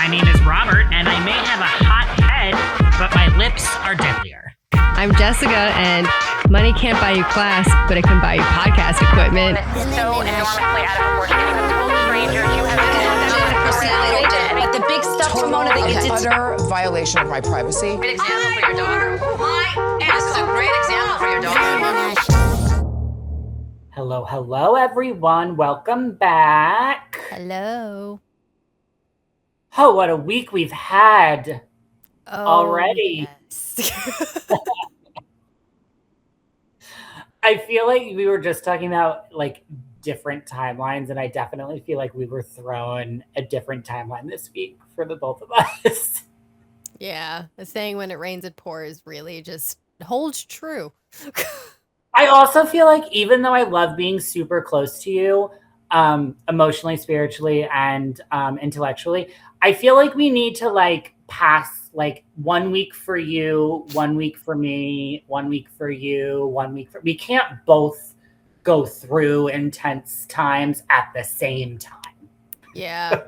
My name is Robert, and I may have a hot head, but my lips are deadlier. I'm Jessica, and money can't buy you class, but it can buy you podcast equipment. So enormously out of proportion. You have told strangers, you have personality. But the big stuff, Ramona, that you did. Utter violation of my privacy. Great example for your daughter. This is a great example for your daughter. Hello, everyone. Welcome back. Hello. Oh, what a week we've had already. Yes. I feel like we were just talking about like different timelines, and I definitely feel like we were thrown a different timeline this week for the both of us. Yeah, the saying when it rains it pours really just holds true. I also feel like even though I love being super close to you, emotionally, spiritually, and intellectually, I feel like we need to like pass like 1 week for you, 1 week for me, 1 week for you, 1 week for... We can't both go through intense times at the same time. Yeah,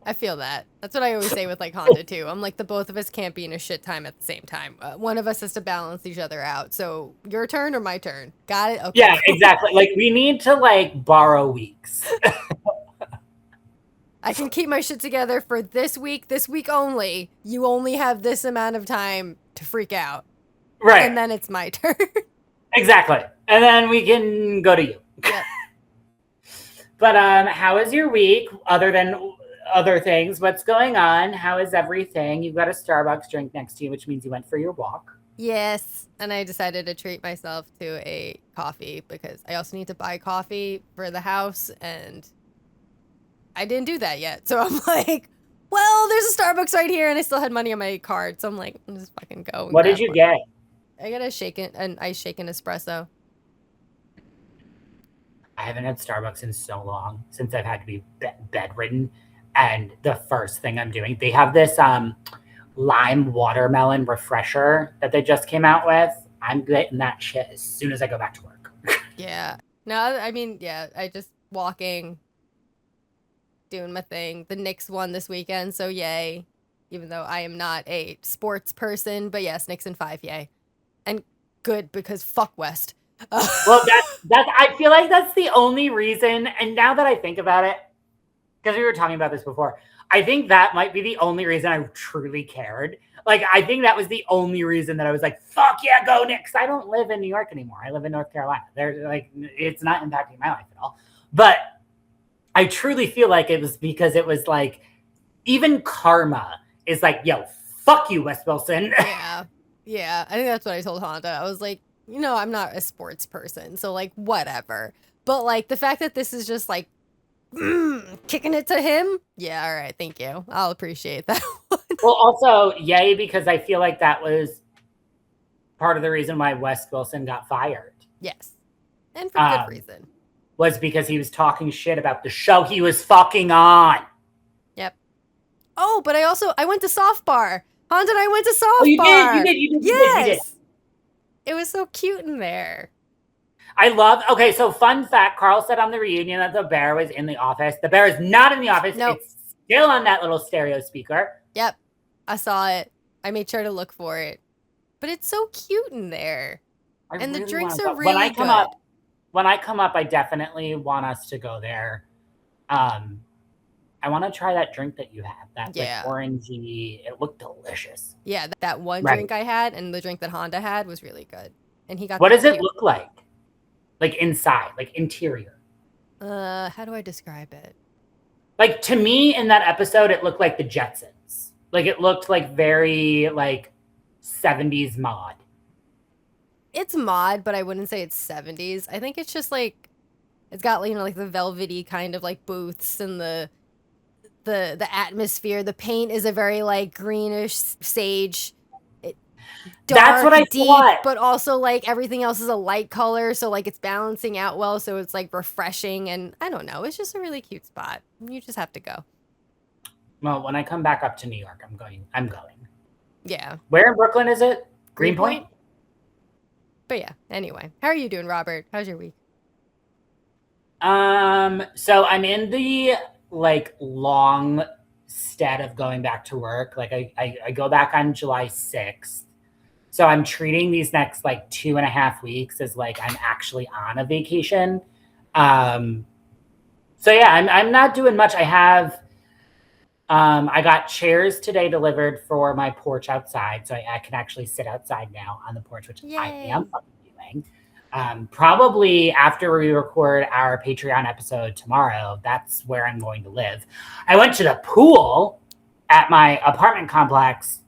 I feel that. That's what I always say with like Honda too. I'm like, the both of us can't be in a shit time at the same time. One of us has to balance each other out. So your turn or my turn? Got it? Okay. Yeah, exactly. Like we need to like borrow weeks. I can keep my shit together for this week only. You only have this amount of time to freak out. Right. And then it's my turn. Exactly. And then we can go to you. Yep. But how is your week other than other things? What's going on? How is everything? You've got a Starbucks drink next to you, which means you went for your walk. Yes. And I decided to treat myself to a coffee because I also need to buy coffee for the house, and I didn't do that yet. So I'm like, well, there's a Starbucks right here, and I still had money on my card. So I'm like, I'm just fucking go. What did you get? I got an ice shaken espresso. I haven't had Starbucks in so long, since I've had to be bedridden. And the first thing I'm doing, they have this lime watermelon refresher that they just came out with. I'm getting that shit as soon as I go back to work. Yeah. No, I mean, yeah, I just walking, doing my thing. The Knicks won this weekend, so yay. Even though I am not a sports person, but yes, Knicks in 5, yay. And good, because fuck West. Well, that's. I feel like that's the only reason. And now that I think about it, because we were talking about this before, I think that might be the only reason I truly cared. Like, I think that was the only reason that I was like, fuck yeah, go Knicks. I don't live in New York anymore. I live in North Carolina. They're like, it's not impacting my life at all. But I truly feel like it was because it was like, even karma is like, yo, fuck you, Wes Wilson. Yeah. Yeah. I think that's what I told Honda. I was like, you know, I'm not a sports person, so like, whatever. But like, the fact that this is just like, kicking it to him. Yeah. All right. Thank you. I'll appreciate that one. Well, also, yay, because I feel like that was part of the reason why Wes Wilson got fired. Yes. And for good reason. Was because he was talking shit about the show he was fucking on. Yep. Oh, but I went to Soft Bar. Honda and I went to Soft Oh, you Bar. did. Yes. You did. It was so cute in there. Okay, so fun fact, Carl said on the reunion that the bear was in the office. The bear is not in the office. Nope. It's still on that little stereo speaker. Yep. I saw it. I made sure to look for it. But it's so cute in there. And the drinks are really good. When I come up, I definitely want us to go there. I want to try that drink that you had. That like orangey. It looked delicious. Yeah, that one drink I had and the drink that Honda had was really good. And he got. What does it look like? Like inside, like interior. How do I describe it? Like to me in that episode, it looked like the Jetsons. Like it looked like very like 70s mod. It's mod, but I wouldn't say it's 70s. I think it's just like it's got, you know, like the velvety kind of like booths and the atmosphere. The paint is a very like greenish sage. Dark, that's what I deep, thought. But also like everything else is a light color, so like it's balancing out well, so it's like refreshing, and I don't know, it's just a really cute spot. You just have to go. Well, when I come back up to New York, I'm going. Yeah. Where in Brooklyn is it? Greenpoint? But yeah, anyway. How are you doing, Robert? How's your week? So I'm in the like long instead of going back to work. Like I go back on July 6th. So I'm treating these next like 2.5 weeks as like I'm actually on a vacation. So yeah, I'm not doing much. I got chairs today delivered for my porch outside. So I can actually sit outside now on the porch, which I am fucking doing. Probably after we record our Patreon episode tomorrow, that's where I'm going to live. I went to the pool at my apartment complex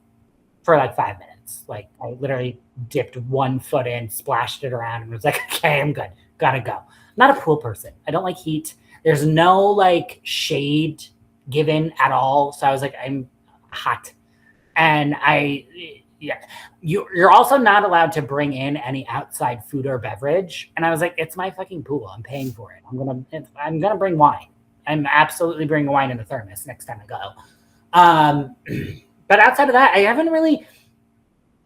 for like 5 minutes. Like I literally dipped 1 foot in, splashed it around, and was like, okay, I'm good. Gotta go. I'm not a pool person. I don't like heat. There's no like shade given at all. So I was like, I'm hot. And you're also not allowed to bring in any outside food or beverage. And I was like, it's my fucking pool. I'm paying for it. I'm gonna bring wine. I'm absolutely bringing wine in a thermos next time I go. But outside of that, I haven't really.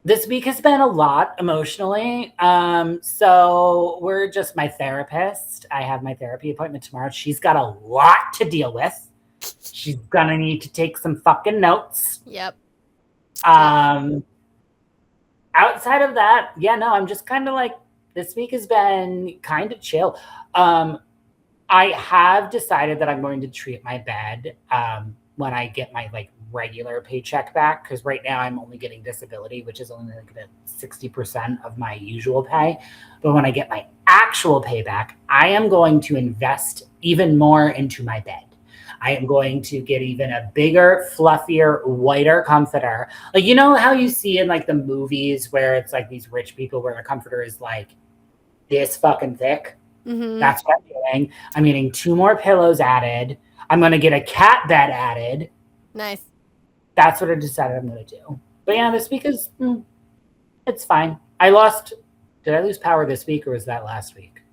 This week has been a lot emotionally. So we're just my therapist. I have my therapy appointment tomorrow. She's got a lot to deal with. She's gonna need to take some fucking notes. Yep. Outside of that, yeah, no, I'm just kind of like, this week has been kind of chill. I have decided that I'm going to treat my bed when I get my like regular paycheck back, because right now I'm only getting disability, which is only like about 60% of my usual pay. But when I get my actual pay back, I am going to invest even more into my bed. I am going to get even a bigger, fluffier, whiter comforter. Like, you know how you see in like the movies where it's like these rich people where the comforter is like this fucking thick? Mm-hmm. That's what I'm doing. I'm getting 2 more pillows added. I'm going to get a cat bed added. Nice. That's what I decided I'm going to do. But yeah, this week is, it's fine. Did I lose power this week or was that last week?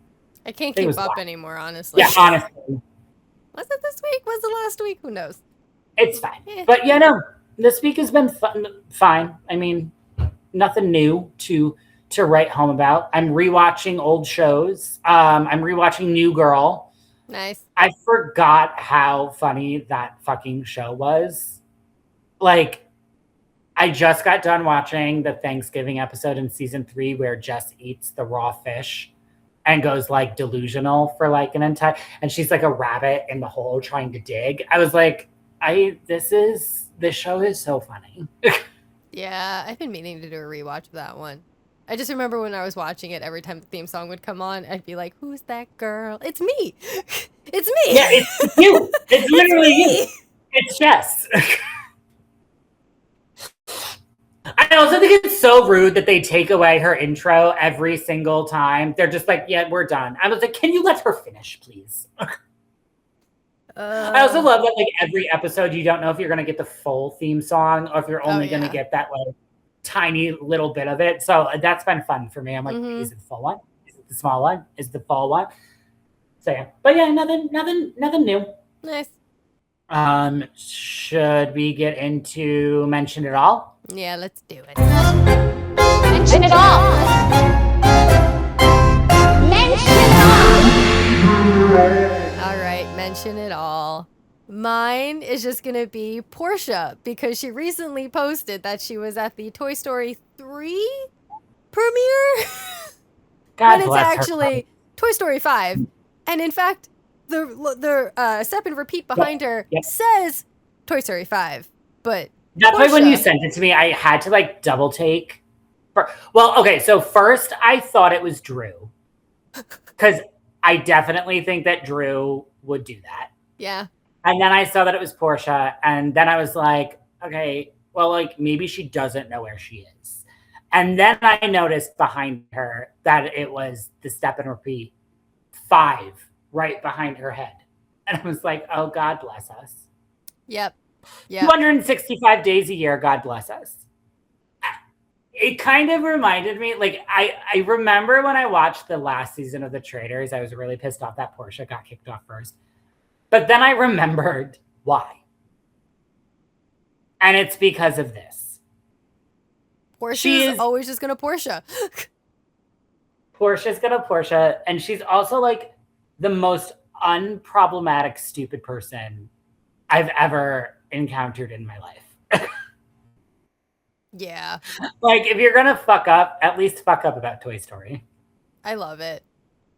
I can't keep up anymore, honestly. Yeah, honestly. Was it this week? Was it last week? Who knows? It's fine. Yeah. But yeah, no, this week has been fine. I mean, nothing new to write home about. I'm rewatching old shows. I'm rewatching New Girl. Nice. I forgot how funny that fucking show was. Like, I just got done watching the Thanksgiving episode in season 3 where Jess eats the raw fish and goes like delusional for like an entire, and she's like a rabbit in the hole trying to dig. I was like, this show is so funny. Yeah, I've been meaning to do a rewatch of that one. I just remember when I was watching it, every time the theme song would come on, I'd be like, who's that girl? It's me. It's me. Yeah, it's you. It's literally you. It's Jess. I also think it's so rude that they take away her intro every single time. They're just like, yeah, we're done. I was like, can you let her finish, please? I also love that like every episode, you don't know if you're going to get the full theme song or if you're only going to get that like tiny little bit of it. So that's been fun for me. I'm like, is it the full one? Is it the small one? Is it the full one? So yeah, but yeah, nothing new. Nice. Should we get into Mention It All? Yeah, let's do it. Mention it all. Mention it all. All right, mention it all. Mine is just going to be Porsha because she recently posted that she was at the Toy Story 3 premiere. God but it's bless actually her. Toy Story 5. And in fact, the step and repeat behind her says Toy Story 5 . But that's Porsha, why when you sent it to me, I had to like double take. Well, okay, so first I thought it was Drew. Because I definitely think that Drew would do that. Yeah. And then I saw that it was Porsha. And then I was like, okay, well, like maybe she doesn't know where she is. And then I noticed behind her that it was the step and repeat 5 right behind her head. And I was like, oh, God bless us. Yep. 265 days a year, God bless us. It kind of reminded me, like, I remember when I watched the last season of The Traitors, I was really pissed off that Porsha got kicked off first. But then I remembered why. And it's because of this. Porsha is always just going to Porsha. Portia's going to Porsha. And she's also, like, the most unproblematic, stupid person I've ever encountered in my life. Yeah, Like, if you're gonna fuck up, at least fuck up about Toy Story. I love it.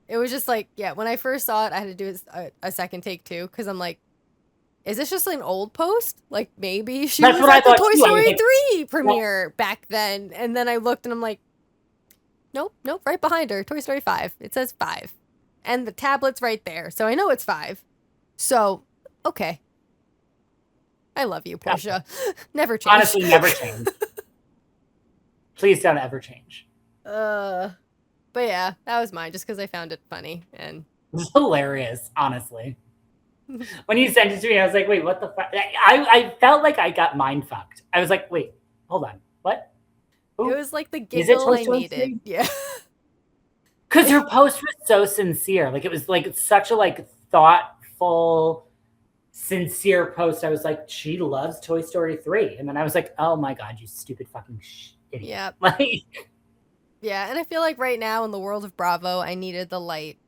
It was just like, yeah, when I first saw it, I had to do a second take too, because I'm like, is this just an old post? Like, maybe she That's was what I at the thought, Toy too. I was Story like, 3 premiere back then. And then I looked and I'm like, nope, right behind her, Toy Story 5. It says 5. And the tablet's right there, so I know it's 5. So, okay. I love you, Porsha. Never change. Honestly, never change. Please don't ever change. But yeah, that was mine, just because I found it funny. And It's hilarious, honestly. When you sent it to me, I was like, wait, what the fuck? I felt like I got mind fucked. I was like, wait, hold on. What? Ooh. it was like the Is it giggle Toy I Story needed. 3? Yeah. Because her post was so sincere. Like, it was like such a like thoughtful, sincere post. I was like, she loves Toy Story 3. And then I was like, oh my God, you stupid fucking idiot. Yeah. Like, Yeah, and I feel like right now in the world of Bravo, I needed the light,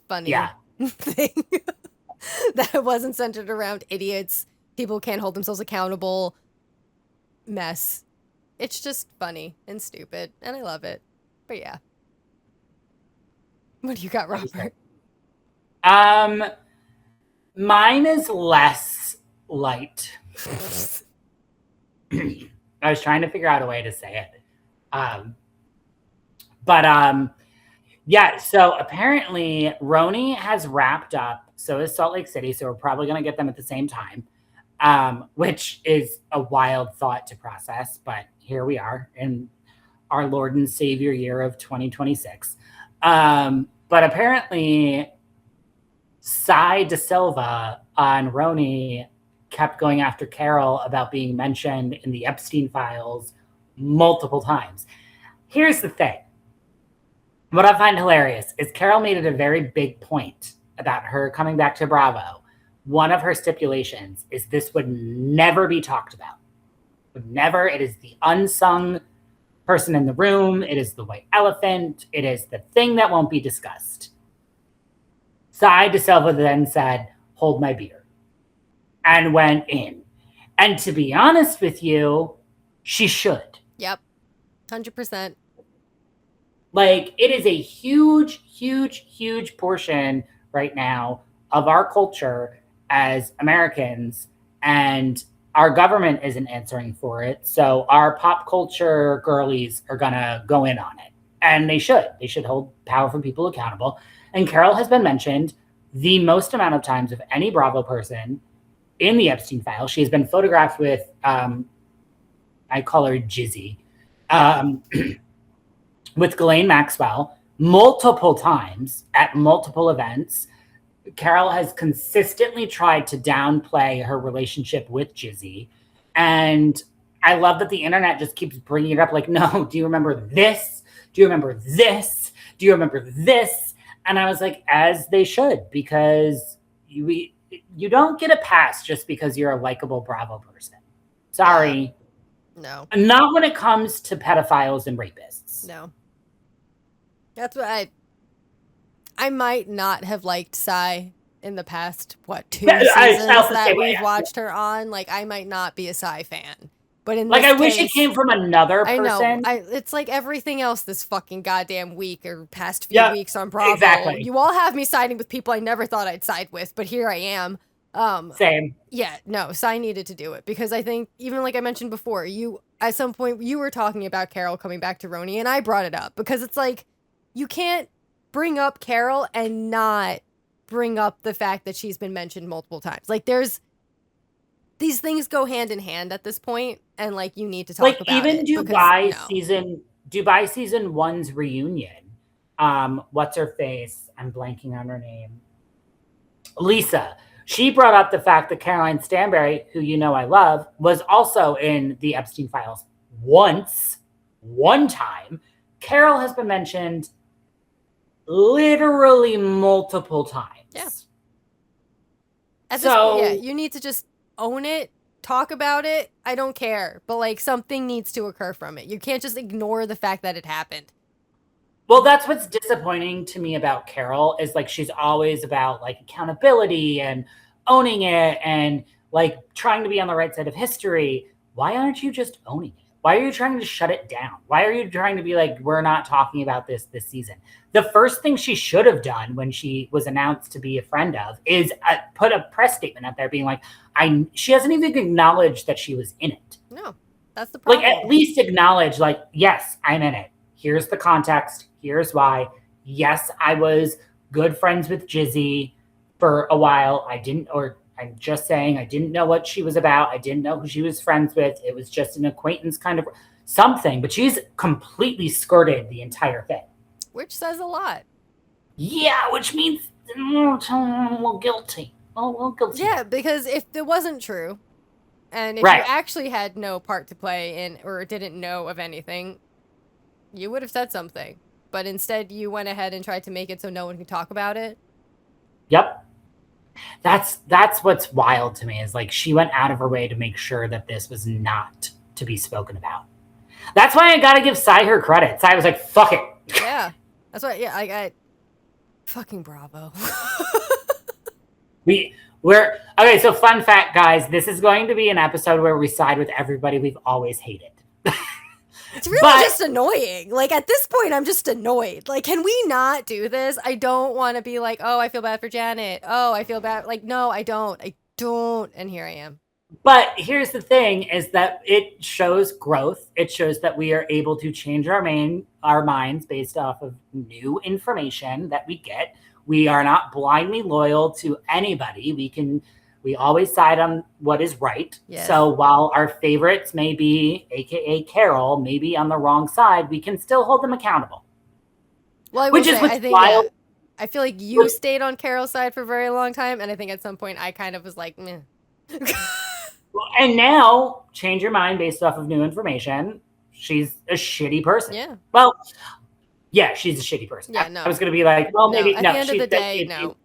funny yeah. thing that wasn't centered around idiots, people can't hold themselves accountable, mess. It's just funny and stupid, and I love it. But yeah. What do you got, Robert? Mine is less light. I was trying to figure out a way to say it. Yeah, so apparently RHONI has wrapped up, so is Salt Lake City, so we're probably going to get them at the same time, which is a wild thought to process, but here we are in our Lord and Savior year of 2026. But apparently Sai De Silva on RHONI kept going after Carol about being mentioned in the Epstein files multiple times. Here's the thing. What I find hilarious is Carol made it a very big point about her coming back to Bravo. One of her stipulations is this would never be talked about. Would never. It is the unsung person in the room. It is the white elephant. It is the thing that won't be discussed. Sai De Silva then said, hold my beer, and went in. And to be honest with you, she should. Yep. 100%. Like, it is a huge, huge, huge portion right now of our culture as Americans, and our government isn't answering for it. So our pop culture girlies are going to go in on it. And they should. They should hold powerful people accountable. And Carol has been mentioned the most amount of times of any Bravo person in the Epstein file. She has been photographed with, I call her Jizzy, with Ghislaine Maxwell multiple times at multiple events. Carol has consistently tried to downplay her relationship with Jizzy. And I love that the internet just keeps bringing it up like, no, do you remember this? Do you remember this? Do you remember this? And I was like, as they should, because you don't get a pass just because you're a likable Bravo person. Sorry. No. Not when it comes to pedophiles and rapists. No. That's what I might not have liked Sai in the past, two seasons that we've watched her on. Like, I might not be a Sai fan. But in like, this I wish it came from another person. I know. It's like everything else this fucking goddamn week or past few weeks on Bravo. Exactly. You all have me siding with people I never thought I'd side with, but here I am. Same. Yeah, no, Sai needed to do it because I think, even like I mentioned before, at some point you were talking about Carol coming back to RHONI, and I brought it up because it's like, you can't bring up Carol and not bring up the fact that she's been mentioned multiple times. Like, these things go hand in hand at this point, and like, you need to talk about even it. Dubai season 1's reunion. What's her face? I'm blanking on her name. Lisa. She brought up the fact that Caroline Stanbury, who you know I love, was also in the Epstein files one time. Carol has been mentioned literally multiple times. Yeah. At this point, you need to just own it, talk about it. I don't care, but like, something needs to occur from it. You can't just ignore the fact that it happened. Well, that's what's disappointing to me about Carol is like, she's always about like accountability and owning it and like trying to be on the right side of history. Why aren't you just owning it? Why are you trying to shut it down? Why are you trying to be like, we're not talking about this season? The first thing she should have done when she was announced to be a friend of is put a press statement out there being like, she hasn't even acknowledged that she was in it. No, that's the problem. Like, at least acknowledge, like, yes, I'm in it. Here's the context. Here's why. Yes, I was good friends with Jizzy for a while. I'm just saying, I didn't know what she was about. I didn't know who she was friends with. It was just an acquaintance kind of something. But she's completely skirted the entire thing. Which says a lot. Yeah, which means I'm a little guilty. A little guilty. Yeah, because if it wasn't true, and if Right. you actually had no part to play in or didn't know of anything, you would have said something. But instead, you went ahead and tried to make it so no one could talk about it. Yep. That's what's wild to me is like she went out of her way to make sure that this was not to be spoken about. That's why I gotta give Sai her credit. Sai was like, fuck it. Yeah. That's why, yeah, I fucking bravo. We're okay, so fun fact, guys, this is going to be an episode where we side with everybody we've always hated. It's really just annoying. Like, at this point, I'm just annoyed. Like, can we not do this? I don't want to be like, oh, I feel bad for Janet. Oh, I feel bad. Like, no, I don't. I don't. And here I am. But here's the thing is that it shows growth. It shows that we are able to change our minds based off of new information that we get. We are not blindly loyal to anybody. We always side on what is right. Yes. So while our favorites may be, AKA Carol, maybe on the wrong side, we can still hold them accountable. Well, I feel like you stayed on Carol's side for a very long time. And I think at some point I kind of was like, meh. And now, change your mind based off of new information. She's a shitty person. Yeah. Well, yeah, she's a shitty person. Yeah, no. I was going to be like, well, maybe At no. the end of the day, no.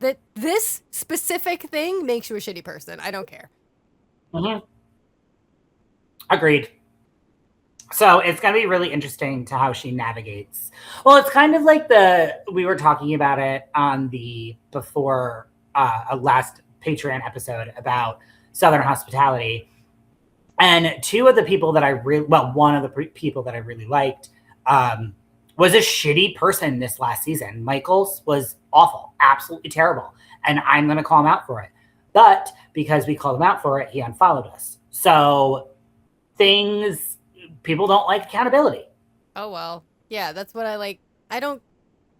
That this specific thing makes you a shitty person. I don't care. Mm-hmm. Agreed. So it's going to be really interesting to how she navigates. Well, it's kind of like we were talking about it on the before last Patreon episode about Southern hospitality. And one of the people that I really liked was a shitty person this last season. Michaels was awful, absolutely terrible. And I'm going to call him out for it. But because we called him out for it, he unfollowed us. So people don't like accountability. Oh, well. Yeah, that's what I like.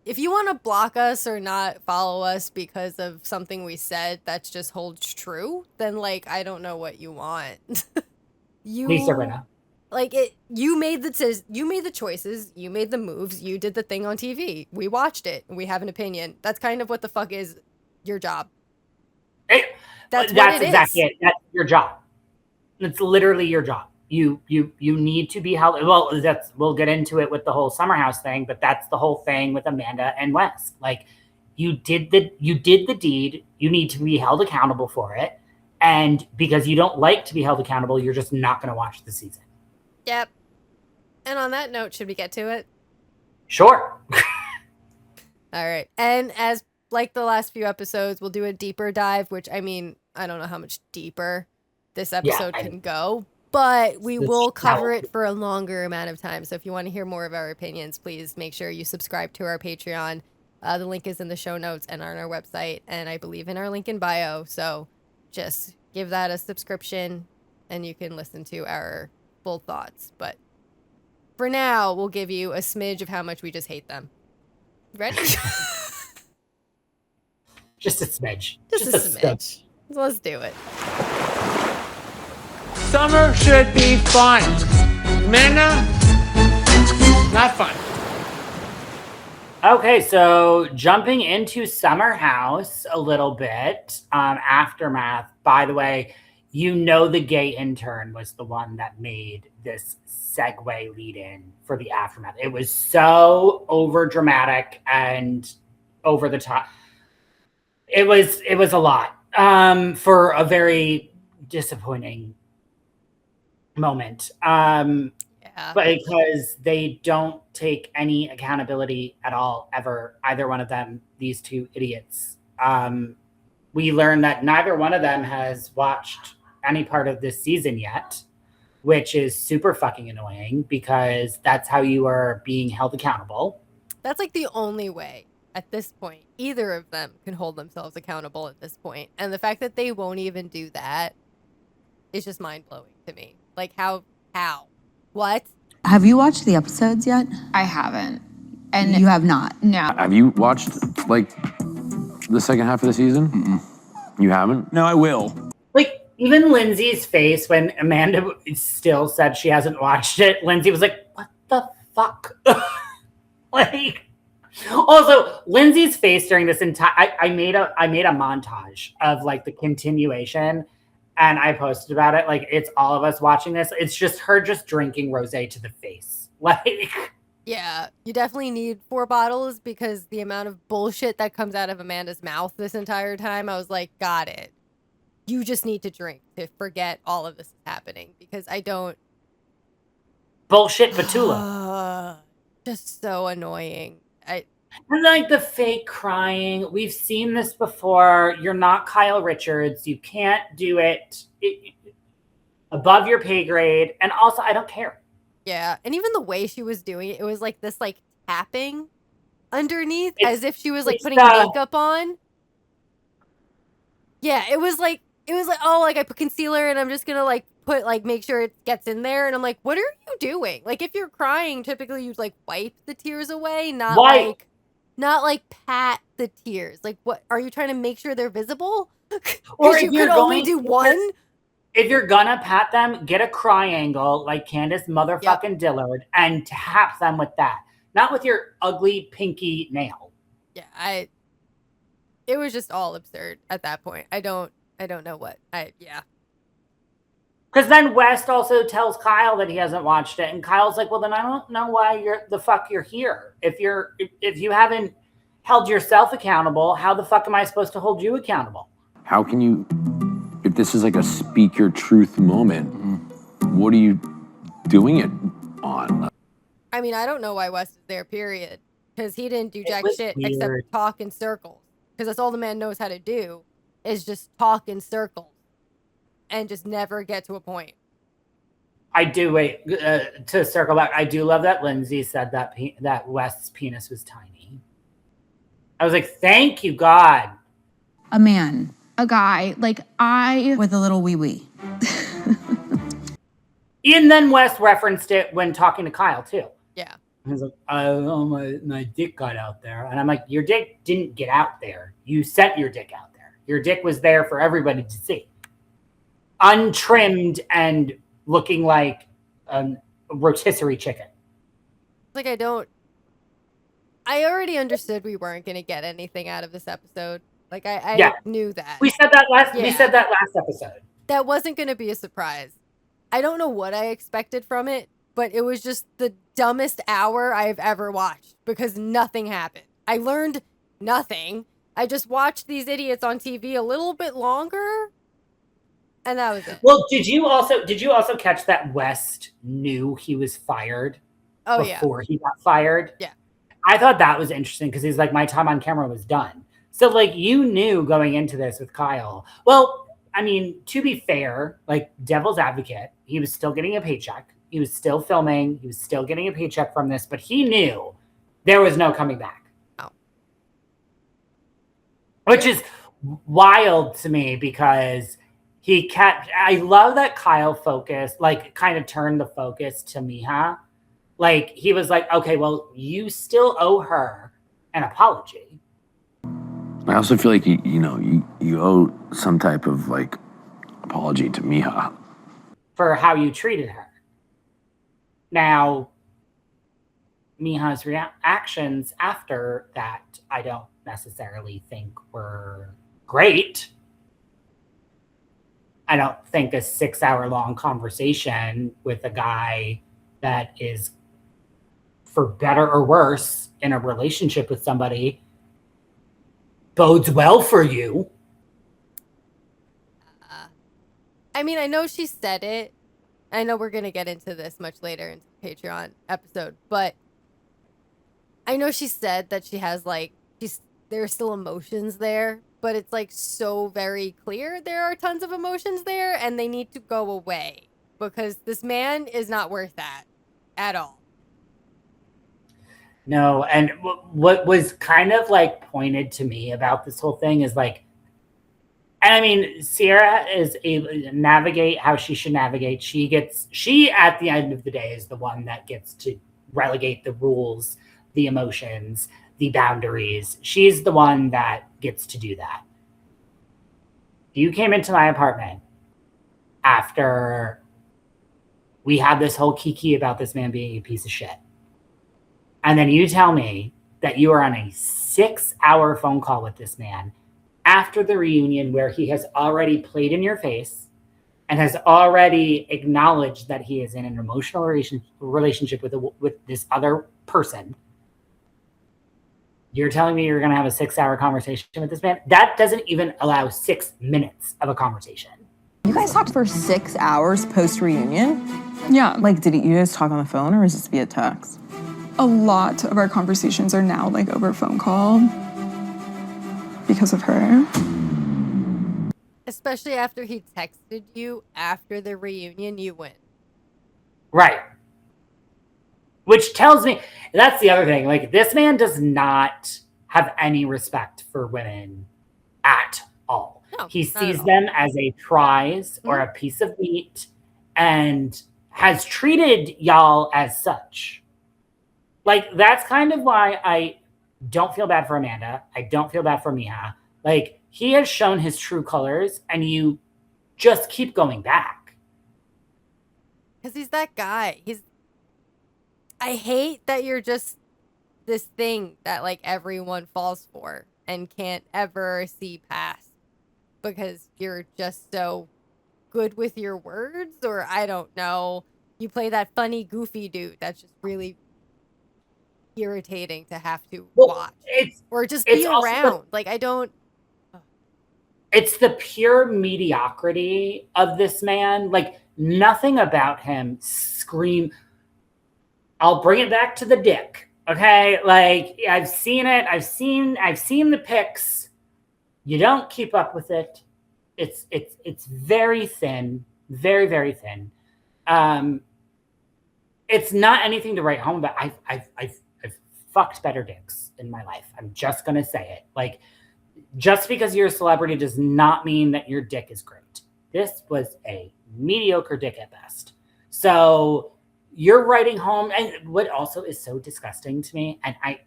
If you want to block us or not follow us because of something we said that just holds true, then like, I don't know what you want. Lisa Rinna. Like you made the choices, you made the moves, you did the thing on TV. We watched it, and we have an opinion. That's kind of what the fuck is your job. That's exactly it. That's your job. It's literally your job. You need to be held. Well, we'll get into it with the whole Summer House thing, but that's the whole thing with Amanda and Wes. Like you did the deed. You need to be held accountable for it. And because you don't like to be held accountable, you're just not going to watch the season. Yep. And on that note, should we get to it? Sure. All right. And as like the last few episodes, we'll do a deeper dive, which I mean, I don't know how much deeper this episode can go, but we will cover it for a longer amount of time. So if you want to hear more of our opinions, please make sure you subscribe to our Patreon. The link is in the show notes and on our website, and I believe in our link in bio. So just give that a subscription and you can listen to our full thoughts. But for now, we'll give you a smidge of how much we just hate them. Ready? Just a smidge. Just a smidge. So let's do it. Summer should be fun. Amanda, not fun. Okay, so jumping into Summer House a little bit, aftermath. By the way, the gay intern was the one that made this segue lead in for the aftermath. It was so over dramatic and over the top. It was a lot for a very disappointing moment. Because they don't take any accountability at all, ever. Either one of them, these two idiots, we learned that neither one of them has watched any part of this season yet, which is super fucking annoying because that's how you are being held accountable. That's like the only way at this point. Either of them can hold themselves accountable at this point. And the fact that they won't even do that is just mind-blowing to me. Like, how? What? Have you watched the episodes yet? I haven't. And You have not? no. Have you watched, like, the second half of the season? Mm-mm. You haven't? No, I will. Like, even Lindsay's face when Amanda still said she hasn't watched it, Lindsay was like, what the fuck? Like, also, Lindsay's face during this entire, I made a montage of, like, the continuation, and I posted about it. Like, it's all of us watching this. It's just her just drinking rosé to the face. Like... Yeah, you definitely need 4 bottles because the amount of bullshit that comes out of Amanda's mouth this entire time, I was like, got it. You just need to drink to forget all of this is happening because I don't... Bullshit Batula. Just so annoying. And like the fake crying. We've seen this before. You're not Kyle Richards. You can't do it above your pay grade. And also, I don't care. Yeah, and even the way she was doing it, it was like this, like, tapping underneath as if she was, like, putting makeup on. Yeah, it was like, oh, like, I put concealer and I'm just gonna, like, put, like, make sure it gets in there. And I'm like, what are you doing? Like, if you're crying, typically you'd, like, wipe the tears away, not like pat the tears. Like, what, are you trying to make sure they're visible? Or you could only do one? If you're gonna pat them, get a cry angle like Candace motherfucking Dillard and tap them with that. Not with your ugly pinky nail. Yeah, it was just all absurd at that point. I don't know what. Because then West also tells Kyle that he hasn't watched it, and Kyle's like, well, then I don't know why you're here. If you haven't held yourself accountable, how the fuck am I supposed to hold you accountable? How can you, if this is like a speak your truth moment, what are you doing it on? I mean, I don't know why West is there, period. Because he didn't do jack shit weird. except talk in circles. Because that's all the man knows how to do is just talk in circles and just never get to a point. I do to circle back. I do love that Lindsay said that West's penis was tiny. I was like, thank you, God. A man. A guy, like With a little wee-wee. And then West referenced it when talking to Kyle, too. Yeah. He was like, oh, my dick got out there. And I'm like, your dick didn't get out there. You sent your dick out there. Your dick was there for everybody to see. Untrimmed and looking like a rotisserie chicken. Like, I already understood we weren't going to get anything out of this episode. Like, I knew that. We said that last episode. That wasn't going to be a surprise. I don't know what I expected from it, but it was just the dumbest hour I've ever watched because nothing happened. I learned nothing. I just watched these idiots on TV a little bit longer, and that was it. Well, did you also catch that West knew he was fired before he got fired? Yeah. I thought that was interesting because he's like, my time on camera was done. So, like, you knew going into this with Kyle. Well, I mean, to be fair, like, devil's advocate, he was still getting a paycheck. He was still filming. He was still getting a paycheck from this, but he knew there was no coming back. Oh. Which is wild to me because I love that Kyle focused, like, kind of turned the focus to Miha. Like, he was like, okay, well, you still owe her an apology. I also feel like you owe some type of like apology to Miha for how you treated her. Now, Miha's reactions after that, I don't necessarily think were great. I don't think a 6-hour-long conversation with a guy that is, for better or worse, in a relationship with somebody bodes well for you. I mean, I know she said it. I know we're going to get into this much later in the Patreon episode, but I know she said that she has, like, there's still emotions there but it's like so very clear there are tons of emotions there and they need to go away because this man is not worth that at all. No, and what was kind of like pointed to me about this whole thing is like, and I mean, Sierra is able to navigate how she should navigate. She at the end of the day is the one that gets to relegate the rules, the emotions, the boundaries. She's the one that gets to do that. You came into my apartment after we had this whole kiki about this man being a piece of shit. And then you tell me that you are on a 6-hour phone call with this man after the reunion where he has already played in your face and has already acknowledged that he is in an emotional relationship with this other person. You're telling me you're going to have a 6-hour conversation with this man? That doesn't even allow 6 minutes of a conversation. You guys talked for 6 hours post-reunion? Yeah. Like, did you guys talk on the phone or is this via text? A lot of our conversations are now like over phone call because of her. Especially after he texted you after the reunion, you win. Right. Which tells me, that's the other thing. Like, this man does not have any respect for women at all. No, he not sees at all. them as a prize or a piece of meat and has treated y'all as such. Like, that's kind of why I don't feel bad for Amanda. I don't feel bad for Miha. Like, he has shown his true colors and you just keep going back. Because he's that guy. I hate that you're just this thing that like everyone falls for and can't ever see past because you're just so good with your words, or I don't know. You play that funny, goofy dude that's just really irritating to have to watch or just be around. It's the pure mediocrity of this man. Like, nothing about him scream. I'll bring it back to the dick. Okay. Like, I've seen it. I've seen the pics. You don't keep up with it. It's very thin, very, very thin. It's not anything to write home about. I've fucked better dicks in my life. I'm just going to say it. Like, just because you're a celebrity does not mean that your dick is great. This was a mediocre dick at best. So you're writing home. And what also is so disgusting to me, and I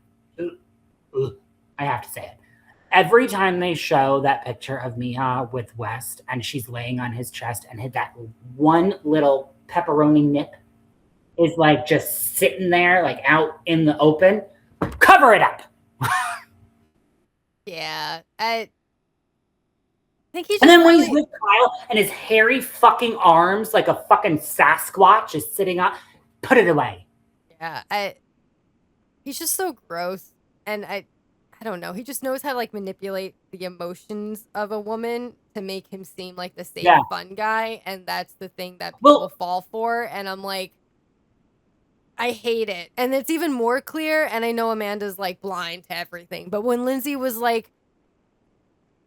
have to say it. Every time they show that picture of Miha with West and she's laying on his chest and hit that one little pepperoni nip is like just sitting there, like out in the open, cover it up. Yeah, I think he's. And then when he's with Kyle and his hairy fucking arms, like a fucking Sasquatch, is sitting on, put it away. Yeah, he's just so gross, and I don't know. He just knows how to like manipulate the emotions of a woman to make him seem like the safe, fun guy, and that's the thing that people fall for. And I'm like, I hate it. And it's even more clear, and I know Amanda's like blind to everything, but when Lindsay was like,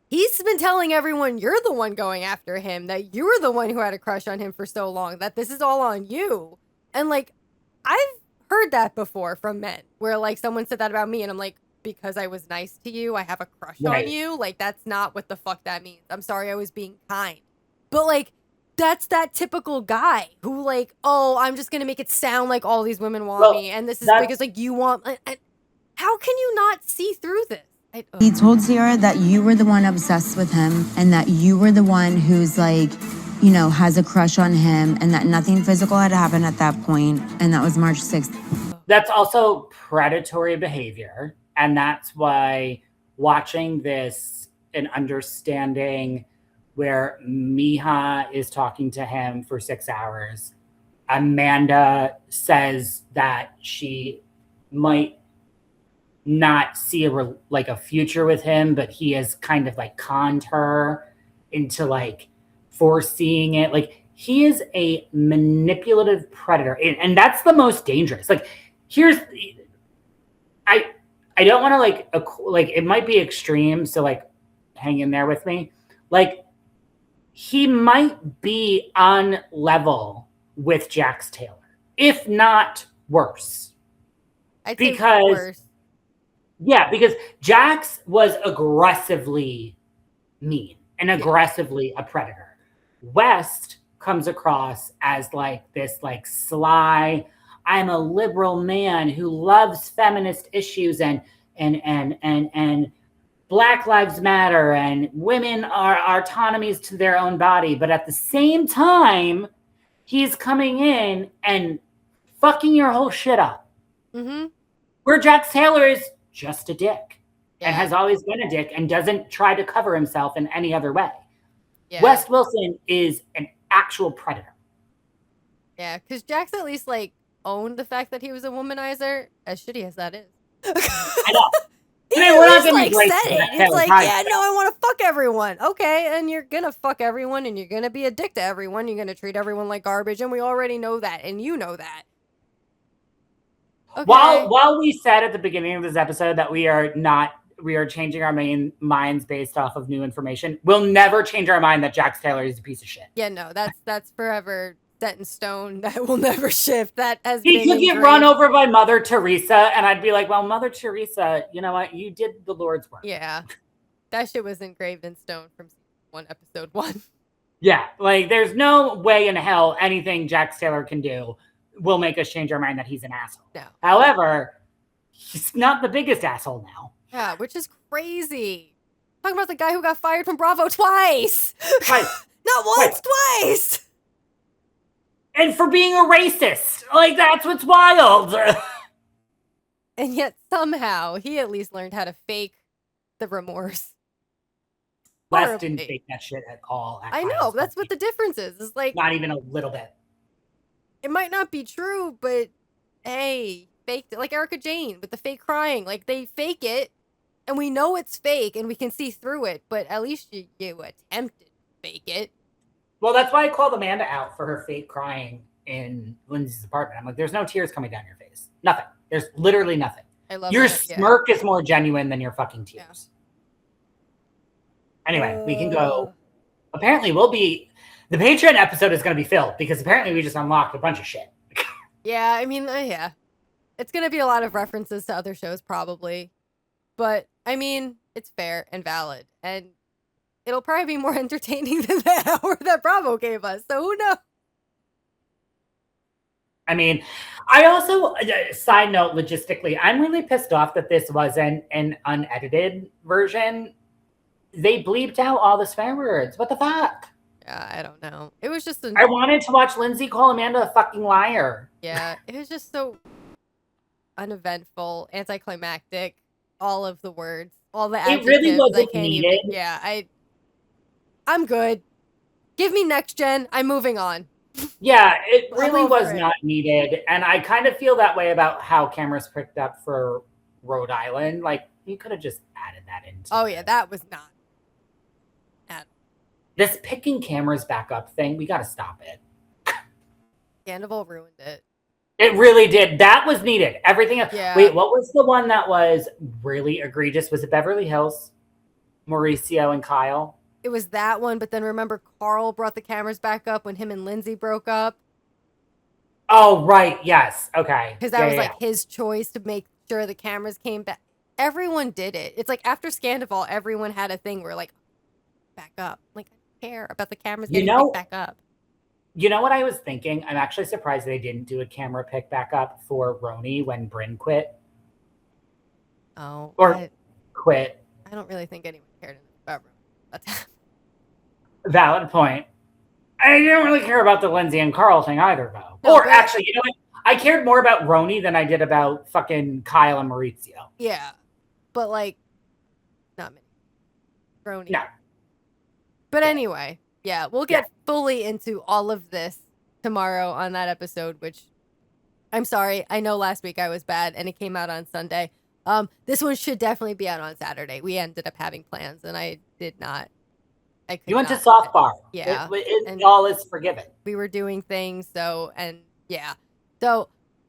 he's been telling everyone you're the one going after him, that you were the one who had a crush on him for so long, that this is all on you. And like, I've heard that before from men where like someone said that about me and I'm like, because I was nice to you, I have a crush on you. Like, that's not what the fuck that means. I'm sorry, I was being kind. But like, that's that typical guy who like, oh, I'm just gonna make it sound like all these women want me, and this is because like you want. How can you not see through this? He told Sierra that you were the one obsessed with him and that you were the one who's like, you know, has a crush on him, and that nothing physical had happened at that point, and that was March 6th. That's also predatory behavior, and that's why watching this and understanding where Miha is talking to him for 6 hours. Amanda says that she might not see a future with him, but he has kind of like conned her into like foreseeing it. Like, he is a manipulative predator, and that's the most dangerous. Like, I don't want to like it might be extreme. So like, hang in there with me. Like, he might be on level with Jax Taylor, if not worse. I'd say Because worse. yeah, because Jax was aggressively mean and aggressively a predator. West comes across as like this like sly, I'm a liberal man who loves feminist issues and Black Lives Matter and women are autonomies to their own body. But at the same time, he's coming in and fucking your whole shit up. Mm-hmm. Where Jax Taylor is just a dick and Yeah. has always been a dick and doesn't try to cover himself in any other way. Yeah. West Wilson is an actual predator. Yeah, because Jax at least like owned the fact that he was a womanizer, as shitty as that is. I know. He I mean, we're not at least, gonna like be great said for it. that It's Taylor like, Pride yeah, thing. no, I want to fuck everyone. Okay, and you're gonna fuck everyone, and you're gonna be a dick to everyone. You're gonna treat everyone like garbage, and we already know that, and you know that. Okay. While we said at the beginning of this episode that we are changing our minds based off of new information, we'll never change our mind that Jax Taylor is a piece of shit. Yeah, no, that's forever set in stone. That will never shift. That has He been could get engraved. run over by Mother Teresa, and I'd be like, well, Mother Teresa, you know what? You did the Lord's work. Yeah, that shit was engraved in stone from season 1, episode 1. Yeah, like there's no way in hell anything Jax Taylor can do will make us change our mind that he's an asshole. No. However, he's not the biggest asshole now. Yeah, which is crazy. Talking about the guy who got fired from Bravo twice. Right. Not once, twice. And for being a racist. Like, that's what's wild. And yet somehow he at least learned how to fake the remorse. West didn't fake that shit at all. I know, that's what the difference is. It's like, not even a little bit. it might not be true, but hey, faked it. Like Erica Jane with the fake crying. Like, they fake it, and we know it's fake, and we can see through it, but at least you attempted to fake it. Well, that's why I called Amanda out for her fake crying in Lindsay's apartment. I'm like, there's no tears coming down your face. Nothing. There's literally nothing. I love your that, yeah. smirk is more genuine than your fucking tears. Anyway, we can go. Apparently, the Patreon episode is going to be filled because apparently we just unlocked a bunch of shit. Yeah, I mean, yeah. It's going to be a lot of references to other shows, probably. But, I mean, it's fair and valid. And it'll probably be more entertaining than the hour that Bravo gave us. So who knows? I mean, I also, side note, logistically, I'm really pissed off that this wasn't an unedited version. They bleeped out all the swear words. What the fuck? Yeah, I don't know. It was just I wanted to watch Lindsay call Amanda a fucking liar. Yeah, it was just so uneventful, anticlimactic. All of the words, all the adjectives. It really wasn't I can't needed. even. Yeah, I'm good. Give me next gen. I'm moving on. Yeah, it I'm really over was it. not needed. And I kind of feel that way about how cameras picked up for Rhode Island. Like, you could have just added that in. Oh, yeah, that was not. This picking cameras back up thing, we got to stop it. Sandoval ruined it. It really did. That was needed. Everything else. Yeah. Wait, what was the one that was really egregious? Was it Beverly Hills? Mauricio and Kyle? It was that one, but then remember Carl brought the cameras back up when him and Lindsay broke up? Oh, right. Yes. Okay. Because that was like his choice to make sure the cameras came back. Everyone did it. It's like after Scandival, everyone had a thing where like, back up. Like, I care about the cameras getting picked back up. You know what I was thinking? I'm actually surprised they didn't do a camera pick back up for Roni when Brynn quit. Oh. Or quit. I don't really think anyone cared about Roni. Valid point. I didn't really care about the Lindsay and Carl thing either, though. No, or actually, you know what? I cared more about Roni than I did about fucking Kyle and Maurizio. Yeah. But like, not many. Roni. No. But anyway, yeah, we'll get fully into all of this tomorrow on that episode, which I'm sorry. I know last week I was bad and it came out on Sunday. This one should definitely be out on Saturday. We ended up having plans and I did not. I could You went to not. soft bar. Yeah. It all is forgiven. We were doing things. So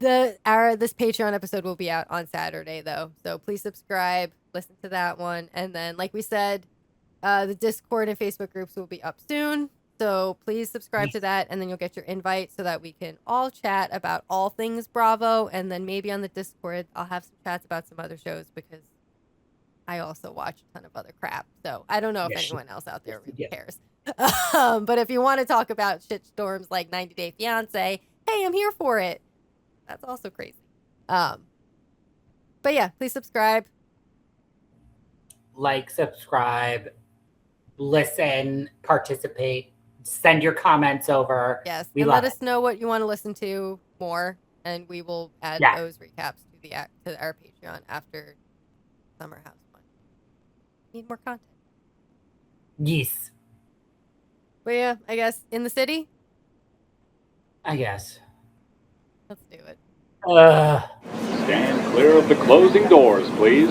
this Patreon episode will be out on Saturday though. So please subscribe, listen to that one. And then like we said, The Discord and Facebook groups will be up soon. So please subscribe to that, and then you'll get your invite so that we can all chat about all things Bravo. And then maybe on the Discord, I'll have some chats about some other shows because I also watch a ton of other crap. So I don't know if anyone else out there really cares. But if you want to talk about shitstorms like 90 Day Fiance, hey, I'm here for it. That's also crazy. But yeah, please subscribe. Like, subscribe, listen, participate, send your comments over. Yes, we and love let us know what you want to listen to more, and we will add those recaps to our Patreon after Summer House one. Need more content. Yes. But yeah, I guess in the city. I guess. Let's do it. Stand clear of the closing doors, please.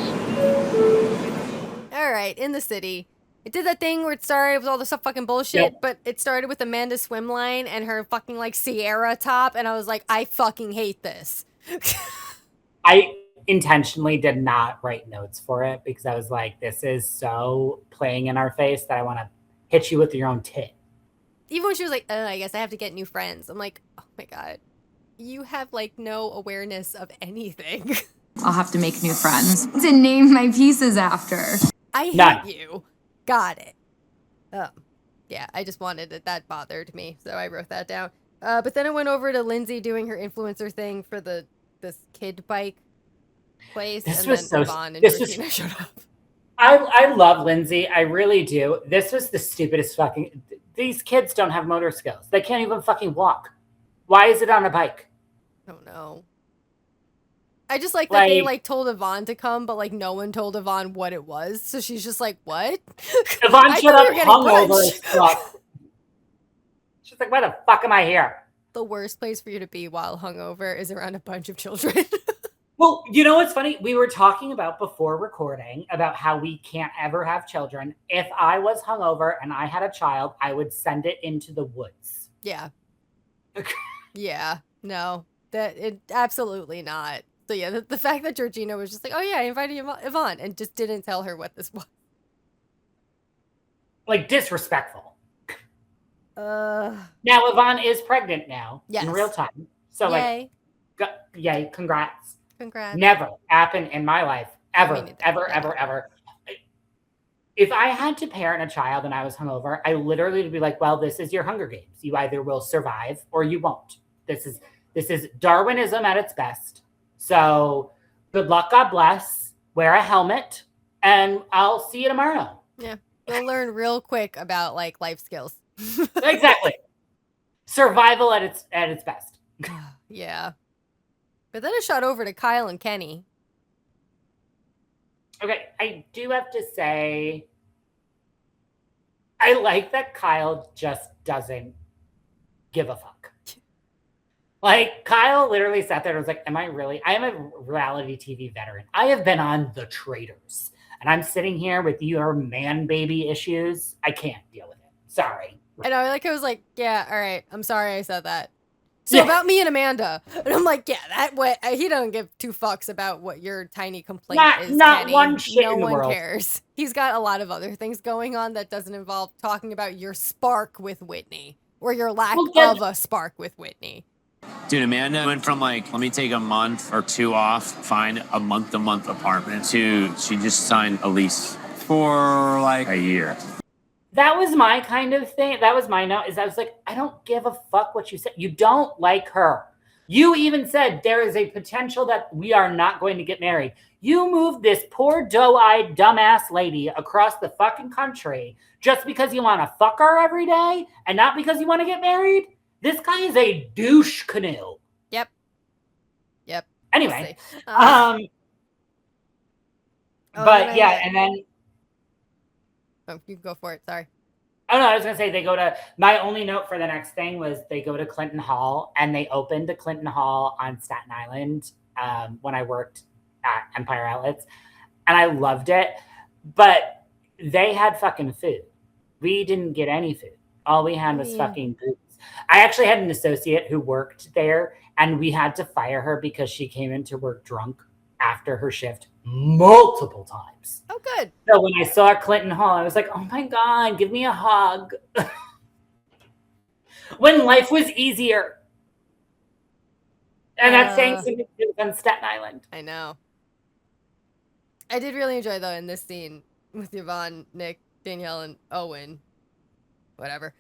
All right, in the city. It did that thing where it started with all this fucking bullshit, but it started with Amanda's swim line and her fucking like Sierra top, and I was like, I fucking hate this. I intentionally did not write notes for it because I was like, this is so playing in our face that I want to hit you with your own tit. Even when she was like, oh, I guess I have to get new friends. I'm like, oh my God, you have like no awareness of anything. I'll have to make new friends to name my pieces after. I hate you. Got it. Yeah, I just wanted it. That bothered me, so I wrote that down. But then I went over to Lindsay doing her influencer thing for this kid bike place, This and was then so. Yvonne and This Georgina was, showed up. I love Lindsay. I really do. This was the stupidest fucking. These kids don't have motor skills. They can't even fucking walk. Why is it on a bike? I don't know. I just like that they like told Yvonne to come, but like no one told Yvonne what it was. So she's just like, what? Yvonne showed up hungover as fuck. She's like, why the fuck am I here? The worst place for you to be while hungover is around a bunch of children. Well, you know what's funny? We were talking about before recording about how we can't ever have children. If I was hungover and I had a child, I would send it into the woods. Yeah. Yeah. No. Absolutely not. So yeah, the fact that Georgina was just like, oh yeah, I invited Yvonne and just didn't tell her what this was. Like disrespectful. Now Yvonne is pregnant now in real time. So yay. Yay, congrats. Congrats. Never happened in my life. Ever. If I had to parent a child and I was hungover, I literally would be like, well, this is your Hunger Games. You either will survive or you won't. This is Darwinism at its best. So good luck, God bless. Wear a helmet, and I'll see you tomorrow. Yeah, you'll learn real quick about like life skills. Exactly. Survival at its best. Yeah. But then it shot over to Kyle and Kenny. Okay, I do have to say, I like that Kyle just doesn't give a fuck. Like, Kyle literally sat there and was like, I am a reality TV veteran. I have been on The Traitors. And I'm sitting here with your man baby issues. I can't deal with it. Sorry. And I was like, yeah, all right. I'm sorry I said that. So about me and Amanda. And I'm like, yeah, that way he doesn't give two fucks about what your tiny complaint is. Not Kenny. one shit no in the one world. cares. He's got a lot of other things going on that doesn't involve talking about your spark with Whitney or your lack of a spark with Whitney. Dude, Amanda went from like, let me take a month or two off, find a month-to-month apartment, to she just signed a lease for like a year. That was my kind of thing. That was my note. Is I was like, I don't give a fuck what you said. You don't like her. You even said there is a potential that we are not going to get married. You moved this poor doe-eyed dumbass lady across the fucking country just because you want to fuck her every day and not because you want to get married. This guy is a douche canoe. Yep. Anyway, we'll but yeah, and then. Oh, you go for it. Sorry. Oh, no, I was going to say my only note for the next thing was they go to Clinton Hall, and they opened the Clinton Hall on Staten Island when I worked at Empire Outlets, and I loved it, but they had fucking food. We didn't get any food. All we had was fucking booze. I actually had an associate who worked there, and we had to fire her because she came into work drunk after her shift multiple times. Oh, good. So when I saw Clinton Hall, I was like, oh my God, give me a hug. When life was easier. And that's saying something to on Staten Island. I know. I did really enjoy, though, in this scene with Yvonne, Nick, Danielle, and Owen. Whatever.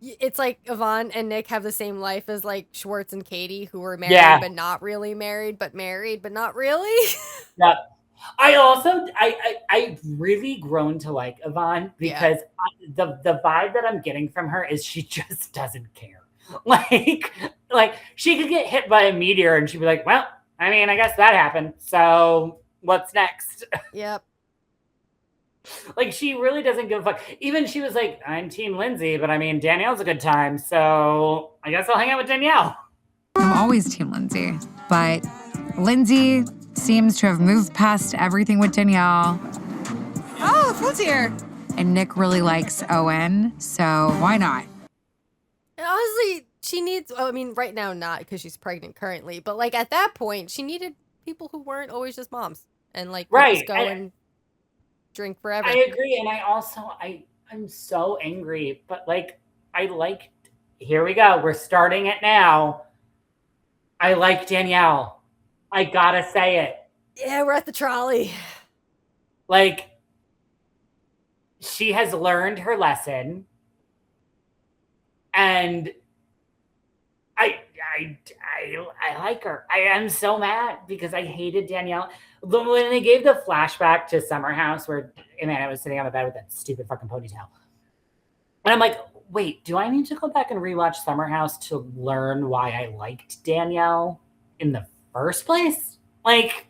It's like Yvonne and Nick have the same life as like Schwartz and Katie, who were married but not really married, but married but not really. Yeah. I really grown to like Yvonne because the vibe that I'm getting from her is she just doesn't care. Like she could get hit by a meteor and she'd be like, well, I mean, I guess that happened. So what's next? Yep. Like she really doesn't give a fuck. Even she was like, I'm Team Lindsay, but I mean, Danielle's a good time. So I guess I'll hang out with Danielle. I'm always Team Lindsay, but Lindsay seems to have moved past everything with Danielle. Oh, food's here. And Nick really likes Owen, so why not? And honestly, she needs, I mean, right now not because she's pregnant currently, but like at that point, she needed people who weren't always just moms and like just go and drink forever. I agree. And I'm so angry, but like, here we go. We're starting it now. I like Danielle. I gotta say it. Yeah, we're at the trolley. Like, she has learned her lesson. And I like her. I am so mad because I hated Danielle. When they gave the flashback to Summer House where Amanda was sitting on the bed with that stupid fucking ponytail. And I'm like, wait, do I need to go back and rewatch Summer House to learn why I liked Danielle in the first place? Like,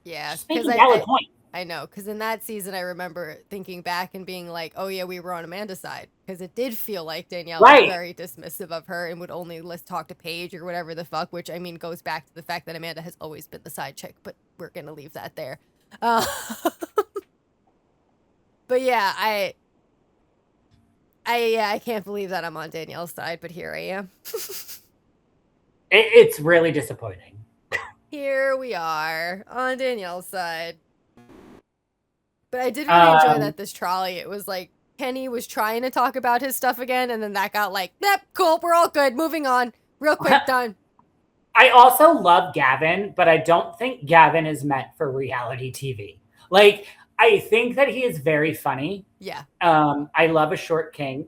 yeah, just make a valid point. I know, because in that season, I remember thinking back and being like, oh, yeah, we were on Amanda's side. Because it did feel like Danielle was very dismissive of her and would only talk to Paige or whatever the fuck, which, I mean, goes back to the fact that Amanda has always been the side chick, but we're going to leave that there. But yeah, I can't believe that I'm on Danielle's side, but here I am. It's really disappointing. Here we are on Danielle's side. But I did really enjoy that this trolley, it was like Kenny was trying to talk about his stuff again, and then that got like, yep, cool, we're all good, moving on, real quick, done. I also love Gavin, but I don't think Gavin is meant for reality TV. Like, I think that he is very funny. Yeah. I love a short king,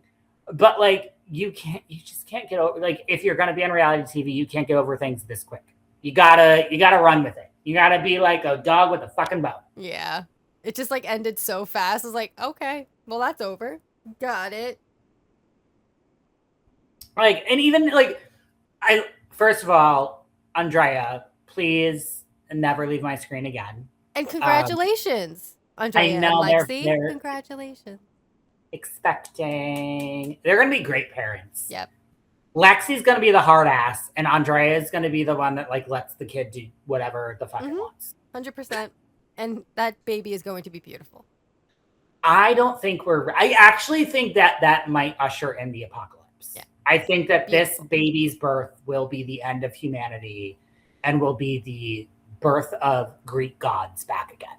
but like, you just can't get over, like, if you're going to be on reality TV, you can't get over things this quick. You gotta run with it. You gotta be like a dog with a fucking bone. Yeah. It just like ended so fast. I was like, okay, well, that's over. Got it. Like, and even like, first of all, Andrea, please never leave my screen again. And congratulations, Andrea. I know and Lexi. They're congratulations. They're going to be great parents. Yep. Lexi's going to be the hard ass, and Andrea is going to be the one that like lets the kid do whatever the fuck it wants. 100%. And that baby is going to be beautiful. I actually think that might usher in the apocalypse. Yeah. I think that this baby's birth will be the end of humanity and will be the birth of Greek gods back again.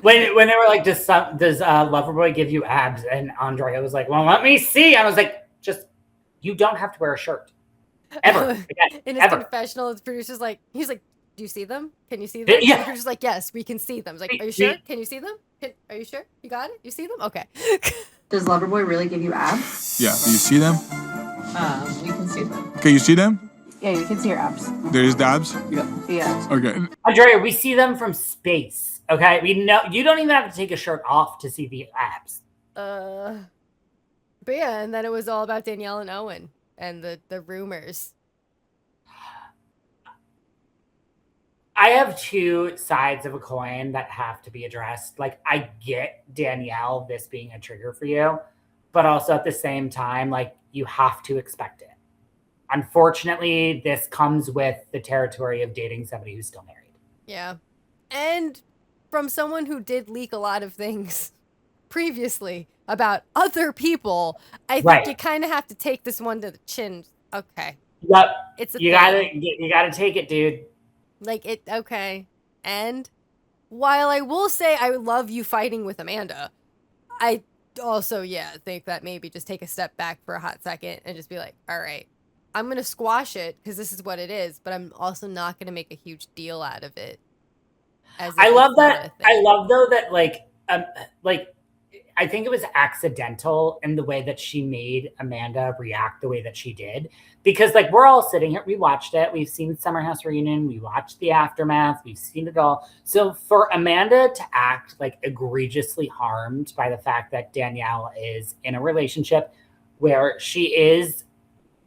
When they were like, does Loverboy give you abs? And Andrea was like, well, let me see. I was like, you don't have to wear a shirt. Ever. Again, in his confessional, his producer's like, he's like, do you see them? Can you see them? Yeah. The producer's like, yes, we can see them. He's like, are you sure? Can you see them? Are you sure? You got it? You see them? Okay. Does Loverboy really give you abs? Yeah. Do you see them? You can see them. Can you see them? Yeah, you can see your abs. There's the abs? Yeah. Okay. Andrea, we see them from space. Okay? We know you don't even have to take a shirt off to see the abs. But yeah, and then it was all about Danielle and Owen and the rumors. I have two sides of a coin that have to be addressed. Like, I get Danielle, this being a trigger for you, but also at the same time, like, you have to expect it. Unfortunately, this comes with the territory of dating somebody who's still married. Yeah. And from someone who did leak a lot of things previously about other people, I think you kind of have to take this one to the chin. Okay. Yep. It's you gotta take it, dude. Like, okay. And while I will say I love you fighting with Amanda, I also, think that maybe just take a step back for a hot second and just be like, all right, I'm going to squash it because this is what it is, but I'm also not going to make a huge deal out of it. I love that. I love though that like I think it was accidental in the way that she made Amanda react the way that she did. Because like we're all sitting here, we watched it. We've seen Summer House Reunion. We watched the aftermath. We've seen it all. So for Amanda to act like egregiously harmed by the fact that Danielle is in a relationship where she is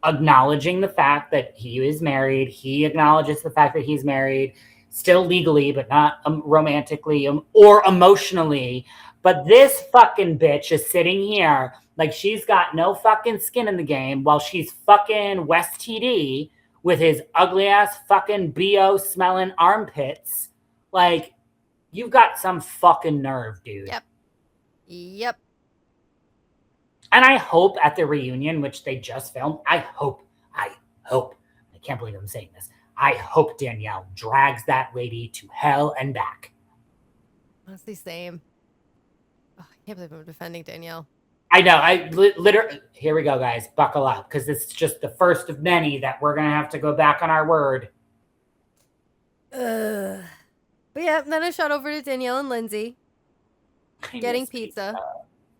acknowledging the fact that he is married. He acknowledges the fact that he's married, still legally, but not romantically or emotionally. But this fucking bitch is sitting here like she's got no fucking skin in the game while she's fucking West TD with his ugly ass fucking BO smelling armpits. Like, you've got some fucking nerve, dude. Yep. And I hope at the reunion, which they just filmed, I hope, I can't believe I'm saying this. I hope Danielle drags that lady to hell and back. Honestly, same. Oh, I can't believe I'm defending Danielle. I know. I literally, here we go, guys. Buckle up, because it's just the first of many that we're going to have to go back on our word. But yeah, then I shot over to Danielle and Lindsay getting pizza.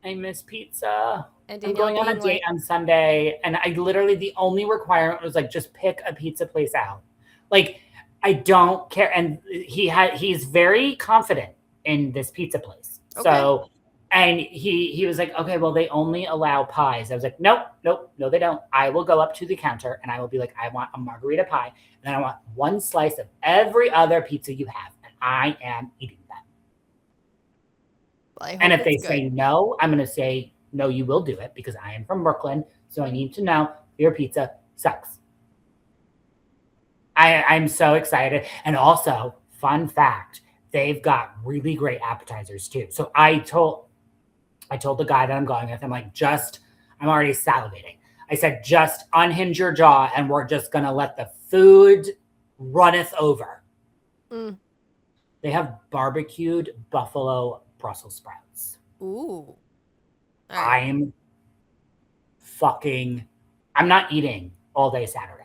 I miss pizza. And I'm going on a date on Sunday, and I literally, the only requirement was like, just pick a pizza place out. Like, I don't care. And he's very confident in this pizza place. Okay. So, and he was like, okay, well, they only allow pies. I was like, nope, no, they don't. I will go up to the counter and I will be like, I want a margarita pie. And then I want one slice of every other pizza you have. And I am eating that. Well, and if they say no, I'm going to say, no, you will do it because I am from Brooklyn. So I need to know your pizza sucks. I'm so excited. And also, fun fact, they've got really great appetizers too. So I told the guy that I'm going with, I'm like, I'm already salivating. I said, just unhinge your jaw and we're just going to let the food runneth over. Mm. They have barbecued buffalo Brussels sprouts. Ooh. Right. I'm not eating all day Saturday.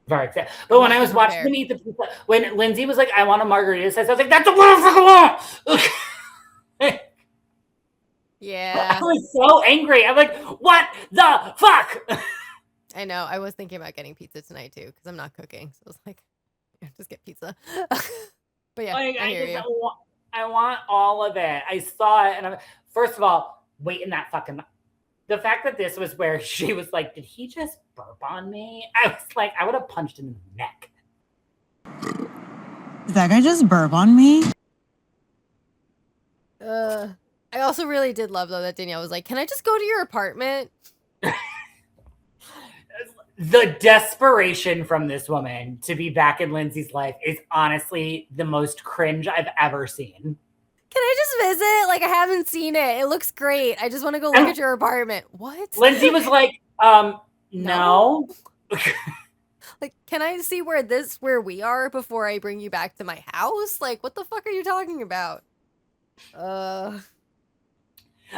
Very excited. But when I was watching them eat the pizza, when Lindsay was like, I want a margarita, I was like, that's what I fucking want. Yeah. I was so angry. I'm like, what the fuck? I know. I was thinking about getting pizza tonight too, because I'm not cooking. So I was like, yeah, just get pizza. But yeah, like, I hear you. I want all of it. I saw it, and I'm first of all, waiting that fucking. The fact that this was where she was like, did he just burp on me? I was like, I would have punched him in the neck. Did that guy just burp on me? I also really did love, though, that Danielle was like, can I just go to your apartment? The desperation from this woman to be back in Lindsay's life is honestly the most cringe I've ever seen. Can I just visit? Like, I haven't seen it. It looks great. I just want to go look at your apartment. What? Lindsay was like, no. Like, can I see where we are before I bring you back to my house? Like, what the fuck are you talking about? I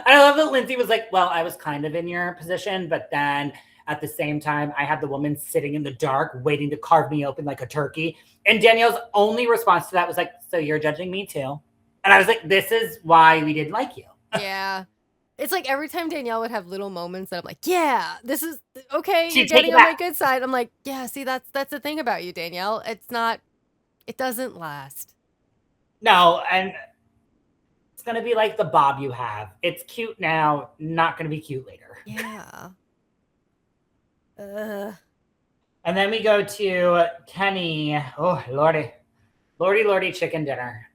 love that Lindsay was like, well, I was kind of in your position, but then at the same time, I had the woman sitting in the dark waiting to carve me open like a turkey. And Danielle's only response to that was like, so you're judging me too? And I was like, this is why we didn't like you. Yeah. It's like every time Danielle would have little moments that I'm like, yeah, this is okay. She'd you're getting on my good side. I'm like, yeah, see, that's the thing about you, Danielle. It doesn't last. No, and it's going to be like the bob you have. It's cute now, not going to be cute later. Yeah. And then we go to Kenny. Oh, Lordy chicken dinner.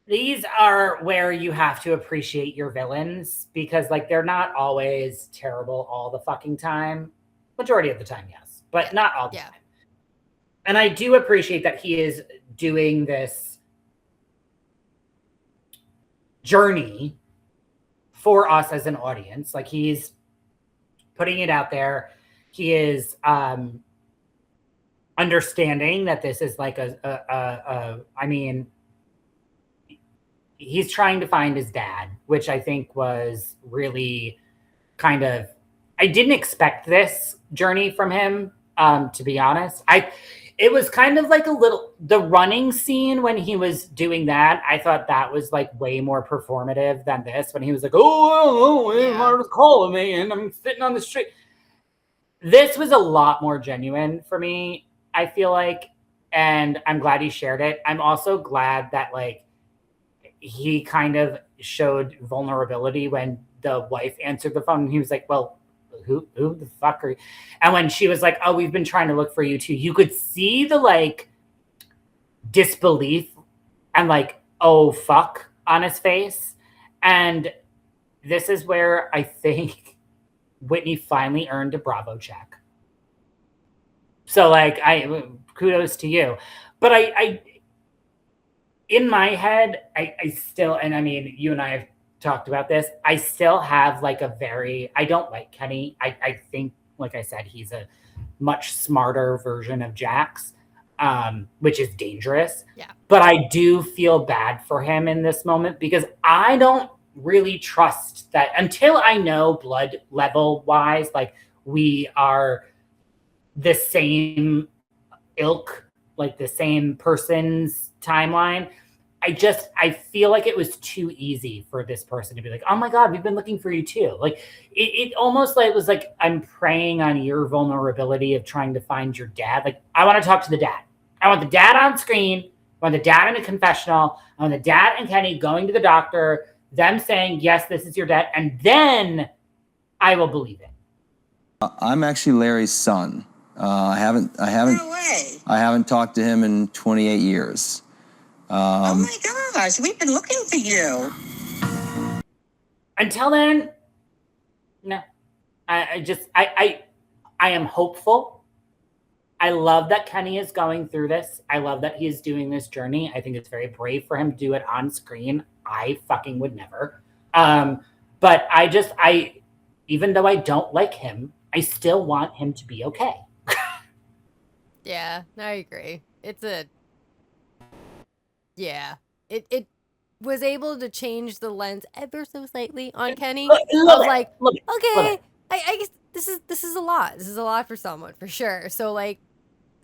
These are where you have to appreciate your villains because like they're not always terrible all the fucking time. Majority of the time, yes, but not all the time. And I do appreciate that he is doing this journey for us as an audience. Like he's putting it out there. He is understanding that this is like I mean, he's trying to find his dad, which I think was really kind of, I didn't expect this journey from him, to be honest. It was kind of like the running scene when he was doing that. I thought that was like way more performative than this, when he was like, Marta's calling me and I'm sitting on the street. This was a lot more genuine for me, I feel like, and I'm glad he shared it. I'm also glad that like he kind of showed vulnerability when the wife answered the phone and he was like, well, who the fuck are you? And when she was like, oh, we've been trying to look for you too, you could see the like disbelief and like, oh fuck on his face. And this is where I think Whitney finally earned a Bravo check. So like, kudos to you. But I in my head, I still, and I mean, you and I have talked about this, I still have like I don't like Kenny. I think, like I said, he's a much smarter version of Jax, which is dangerous. Yeah. But I do feel bad for him in this moment because I don't really trust that until I know blood level wise, like we are the same ilk, like the same person's timeline. I feel like it was too easy for this person to be like, oh my God, we've been looking for you too. Like it almost like was like, I'm preying on your vulnerability of trying to find your dad. Like I want to talk to the dad. I want the dad on screen. I want the dad in a confessional. I want the dad and Kenny going to the doctor, them saying, yes, this is your dad. And then I will believe it. I'm actually Larry's son. I haven't talked to him in 28 years. Oh my gosh, we've been looking for you. Until then, no. I am hopeful. I love that Kenny is going through this. I love that he is doing this journey. I think it's very brave for him to do it on screen. I fucking would never. But even though I don't like him, I still want him to be okay. Yeah, I agree. It was able to change the lens ever so slightly on Kenny. I was like, okay, I guess this is a lot. This is a lot for someone for sure. So like,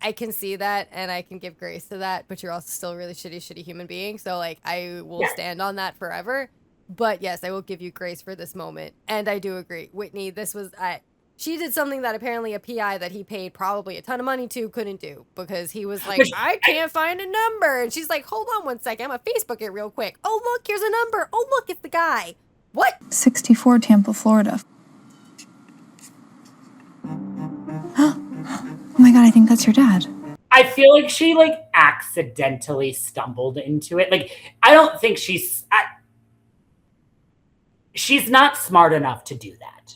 I can see that and I can give grace to that, but you're also still a really shitty human being. So like, I will stand on that forever. But yes, I will give you grace for this moment. And I do agree, Whitney. She did something that apparently a PI that he paid probably a ton of money to couldn't do, because he was like, I can't find a number. And she's like, hold on one second. I'm going to Facebook it real quick. Oh, look, here's a number. Oh, look, it's the guy. What? 64 Tampa, Florida. Oh my God, I think that's your dad. I feel like she like accidentally stumbled into it. Like, I don't think she's not smart enough to do that.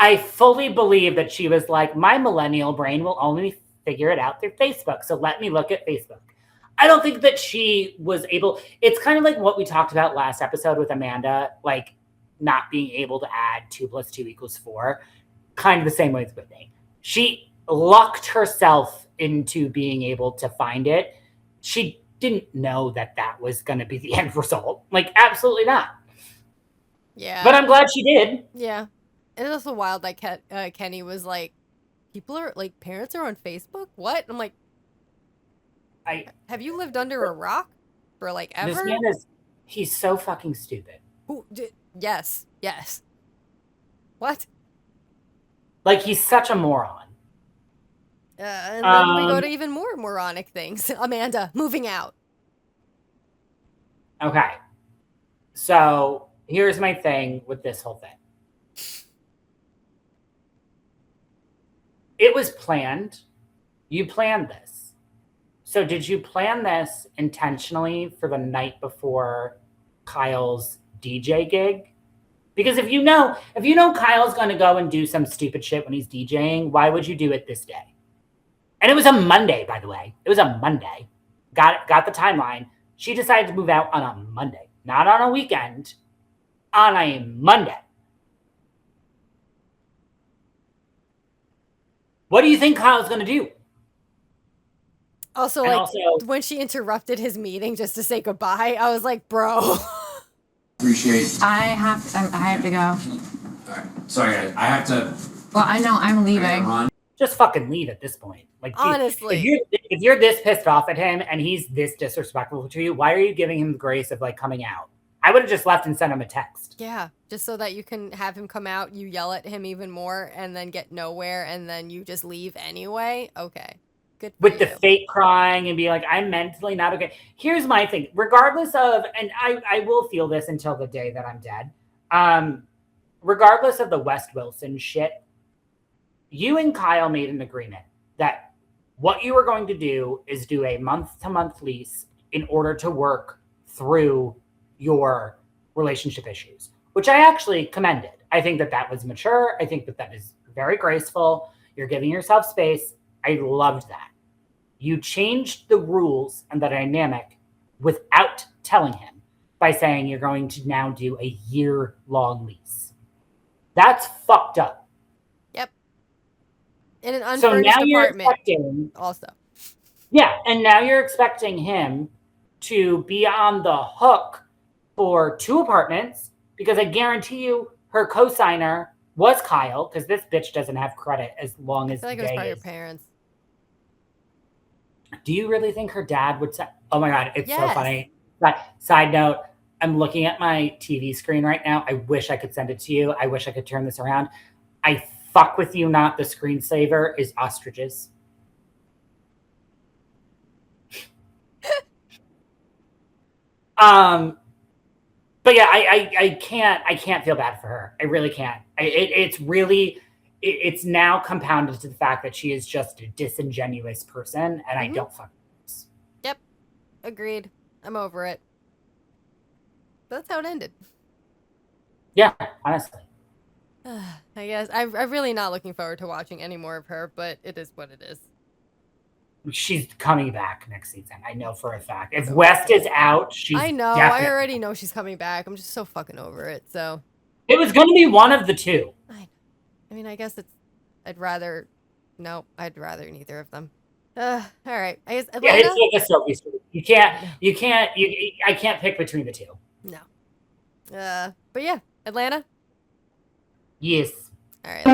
I fully believe that she was like, my millennial brain will only figure it out through Facebook. So let me look at Facebook. I don't think that she was able. It's kind of like what we talked about last episode with Amanda, like not being able to add 2 + 2 = 4. Kind of the same way with Whitney. She lucked herself into being able to find it. She didn't know that was going to be the end result. Like, absolutely not. Yeah. But I'm glad she did. Yeah. It's also wild that Kenny was like, parents are on Facebook? What? I'm like, have you lived under a rock for like ever? This man he's so fucking stupid. Yes. What? Like, he's such a moron. And then we go to even more moronic things. Amanda, moving out. Okay. So here's my thing with this whole thing. It was planned. You planned this. So did you plan this intentionally for the night before Kyle's DJ gig? Because if you know Kyle's going to go and do some stupid shit when he's DJing, why would you do it this day? And it was a Monday, by the way. It was a Monday. Got the timeline. She decided to move out on a Monday, not on a weekend, on a Monday. What do you think Kyle's going to do? Also, And like, also- when she interrupted his meeting just to say goodbye, I was like, bro. Appreciate. I have to go. All right. Sorry, guys. I have to. Well, I know I'm leaving. Just fucking leave at this point. Like, honestly, if you're this pissed off at him and he's this disrespectful to you, why are you giving him the grace of like coming out? I would have just left and sent him a text. Yeah, just so that you can have him come out, you yell at him even more, and then get nowhere, and then you just leave anyway. Okay, good. With the fake crying and be like, I'm mentally not okay. Here's my thing. Regardless of, and I will feel this until the day that I'm dead. Regardless of the West Wilson shit, you and Kyle made an agreement that what you were going to do is do a month-to-month lease in order to work through your relationship issues, which I actually commended. I think that that was mature. I think that that is very graceful. You're giving yourself space. I loved that. You changed the rules and the dynamic without telling him by saying you're going to now do a year-long lease. That's fucked up. Yep. In an So unfurnished now you're apartment. expecting, Also. yeah, and now you're expecting him to be on the hook for 2 apartments because I guarantee you her co-signer was Kyle because this bitch doesn't have credit as long as I feel like it was probably your parents. Do you really think her dad would say, oh my God, it's so Yes. funny. Side note, I'm looking at my TV screen right now. I wish I could send it to you. I wish I could turn this around. I fuck with you not. The screensaver is ostriches. But yeah, I can't feel bad for her. I really can't. It's now compounded to the fact that she is just a disingenuous person, and I don't fuck. Yep. Agreed. I'm over it. That's how it ended. Yeah, honestly. I guess I'm really not looking forward to watching any more of her, but it is what it is. She's coming back next season. I know for a fact. If West is out, she's I know. definitely- I already know she's coming back. I'm just so fucking over it. So It was going to be one of the 2. I mean, I guess I'd rather neither of them. All right. I guess Yeah, Atlanta. it's like a Sophie Street. I can't pick between the 2. No. But yeah, Atlanta. Yes. All right.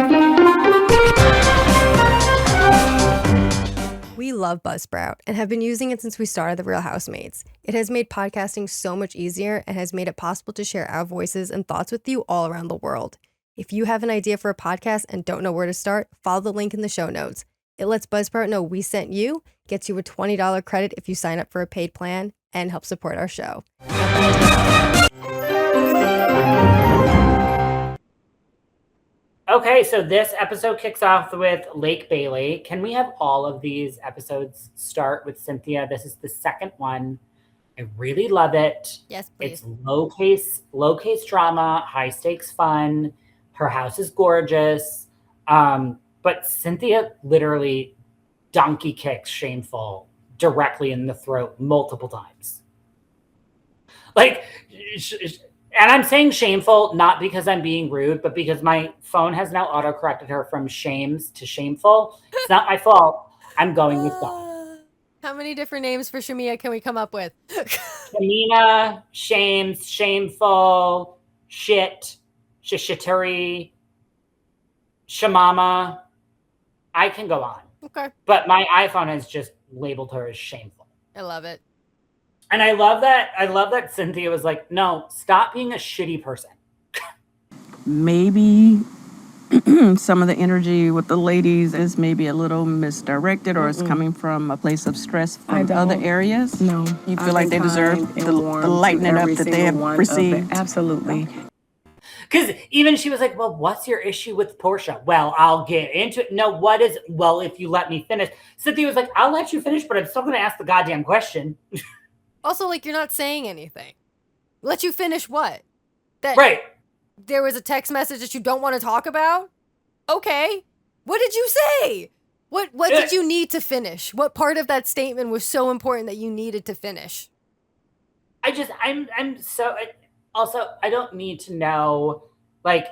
We love Buzzsprout and have been using it since we started The Real Housemates. It has made podcasting so much easier and has made it possible to share our voices and thoughts with you all around the world. If you have an idea for a podcast and don't know where to start, follow the link in the show notes. It lets Buzzsprout know we sent you, gets you a $20 credit if you sign up for a paid plan, and helps support our show. Okay, so this episode kicks off with Lake Bailey. Can we have all of these episodes start with Cynthia? This is the second one. I really love it. Yes, please. It's low case drama, high stakes fun. Her house is gorgeous. But Cynthia literally donkey kicks Shameful directly in the throat multiple times. Like, and I'm saying Shameful not because I'm being rude, but because my phone has now auto-corrected her from shames to shameful. It's not my fault. I'm going with God. How many different names for Shamia can we come up with? Shamina, shames, shameful, shit, shishitari, shamama. I can go on. Okay. But my iPhone has just labeled her as shameful. I love it. And I love that Cynthia was like, no, stop being a shitty person. Maybe some of the energy with the ladies is maybe a little misdirected or it's coming from a place of stress from other areas. No. You feel like they deserve the lightening up that they have received? Absolutely. Because even she was like, well, what's your issue with Porsha? Well, I'll get into it. No, what is, well, if you let me finish. Cynthia was like, I'll let you finish, but I'm still going to ask the goddamn question. Also, like, you're not saying anything. Let you finish what? That right. There was a text message that you don't want to talk about? Okay. What did you say? What did you need to finish? What part of that statement was so important that you needed to finish? I'm so, also, I don't need to know, like,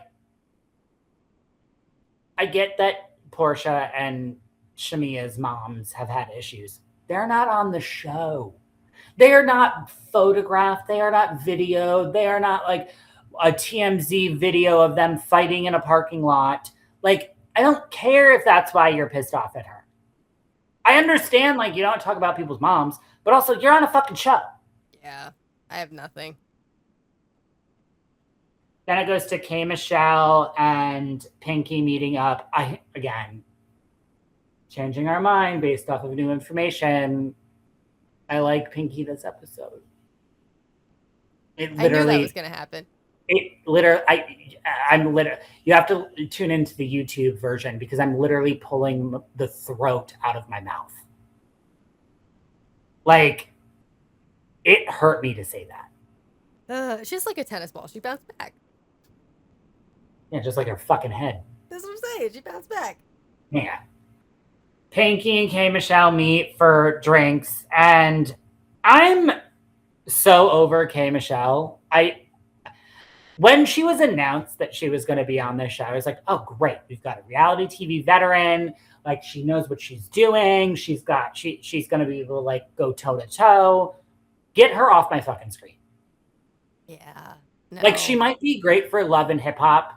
I get that Porsha and Shamia's moms have had issues. They're not on the show. They are not photographed. They are not videoed. They are not like a TMZ video of them fighting in a parking lot. Like, I don't care if that's why you're pissed off at her. I understand, like, you don't talk about people's moms, but also you're on a fucking show. Yeah, I have nothing. Then it goes to K. Michelle and Pinky meeting up. Again, changing our mind based off of new information. I like Pinky this episode. I knew that was going to happen. I'm literally, you have to tune into the YouTube version because I'm literally pulling the throat out of my mouth. Like, it hurt me to say that. She's like a tennis ball. She bounced back. Yeah, just like her fucking head. That's what I'm saying. She bounced back. Yeah. Pinky and K. Michelle meet for drinks, and I'm so over K. Michelle. When she was announced that she was going to be on this show, I was like, oh, great. We've got a reality TV veteran. Like, she knows what she's doing. She's going to be able to, like, go toe-to-toe. Get her off my fucking screen. Yeah. No. Like, she might be great for Love and Hip Hop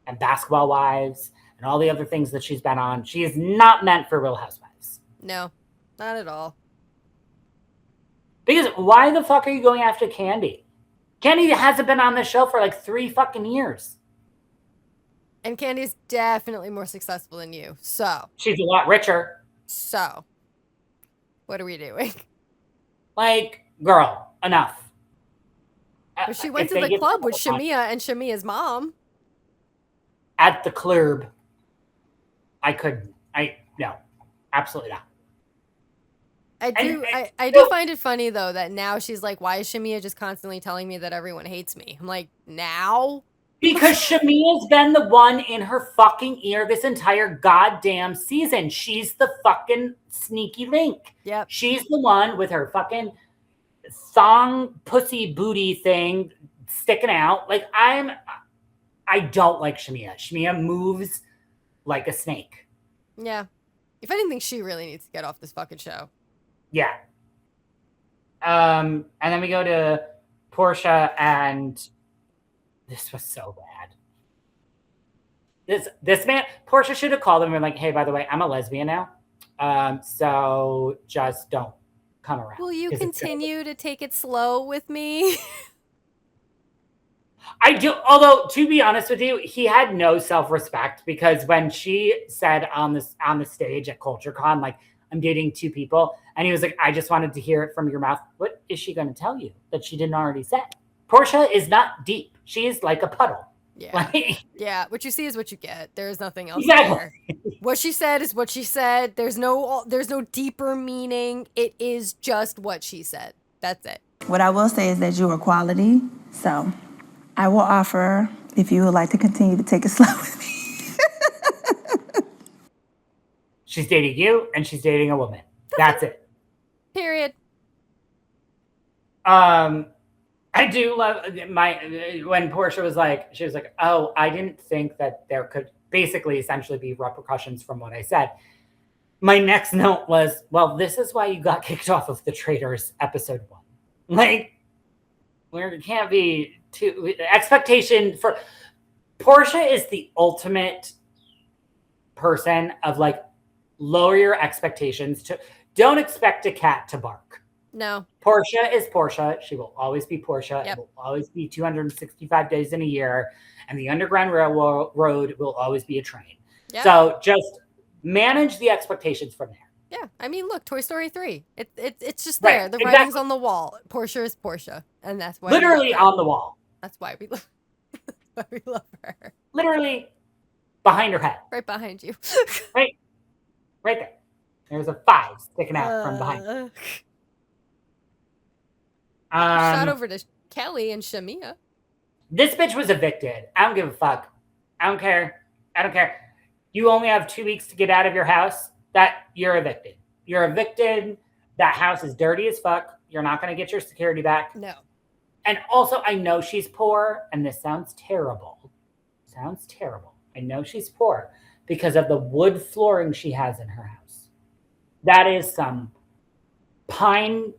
and Basketball Wives and all the other things that she's been on. She is not meant for Real Housewives. No, not at all. Because why the fuck are you going after Candy? Candy hasn't been on this show for like 3 fucking years. And Candy's definitely more successful than you. So. She's a lot richer. So. What are we doing? Like, girl, enough. But she went to the club with Shamia and Shamia's mom. At the club. No, absolutely not. I do find it funny, though, that now she's like, why is Shamia just constantly telling me that everyone hates me? I'm like, now? Because Shamia's been the one in her fucking ear this entire goddamn season. She's the fucking sneaky link. Yep. She's the one with her fucking thong pussy booty thing sticking out. Like, I don't like Shamia. Shamia moves like a snake. Yeah. If anything, she really needs to get off this fucking show. Yeah. And then we go to Porsha, and this was so bad. This man, Porsha should have called him and been like, hey, by the way, I'm a lesbian now. So just don't come around. Will you continue to take it slow with me? I do. Although, to be honest with you, he had no self-respect, because when she said on the stage at CultureCon, like, I'm dating 2 people, and he was like, I just wanted to hear it from your mouth. What is she going to tell you that she didn't already say? Porsha is not deep. She is like a puddle. Yeah. Yeah. What you see is what you get. There is nothing else Exactly. there. What she said is what she said. There's no deeper meaning. It is just what she said. That's it. What I will say is that you are quality. So I will offer, if you would like to continue to take it slow with me. She's dating you, and she's dating a woman. That's it. Period. I do love when Porsha was like, she was like, oh, I didn't think that there could basically essentially be repercussions from what I said. My next note was, well, this is why you got kicked off of The Traitors episode 1. Like, there can't be expectation for Porsha is the ultimate person of like, lower your expectations don't expect a cat to bark. No. Porsha is Porsha. She will always be Porsha. Yep. It will always be 265 days in a year. And the Underground Railroad will always be a train. Yep. So just manage the expectations from there. Yeah. I mean, look, Toy Story 3. It's just Right, there. The exactly. writing's on the wall. Porsha is Porsha. And that's why Literally on the wall. That's why we love her. Literally behind her head. Right behind you. Right there. There's a 5 sticking out from behind. Shot over to Kelly and Shamia. This bitch was evicted. I don't give a fuck. I don't care. You only have 2 weeks to get out of your house. That you're evicted. You're evicted. That house is dirty as fuck. You're not going to get your security back. No. And also, I know she's poor, and this sounds terrible. I know she's poor, because of the wood flooring she has in her house. That is some pine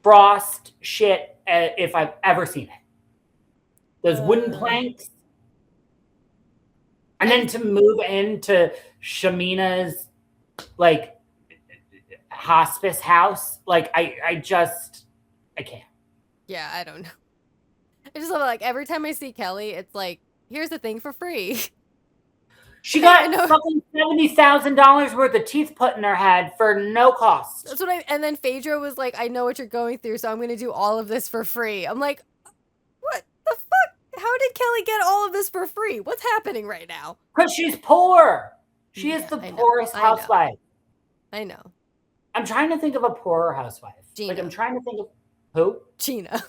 frost shit if I've ever seen it. Those wooden planks. And then to move into Shamina's like hospice house, like I can't. Yeah, I don't know. I just love it. Like every time I see Kelly, it's like, here's the thing for free. She got fucking $70,000 worth of teeth put in her head for no cost. That's what and then Phaedra was like, I know what you're going through, so I'm going to do all of this for free. I'm like, what the fuck? How did Kelly get all of this for free? What's happening right now? Because she's poor. She is the poorest housewife. I know. I'm trying to think of a poorer housewife. Gina. Like I'm trying to think of who? Gina.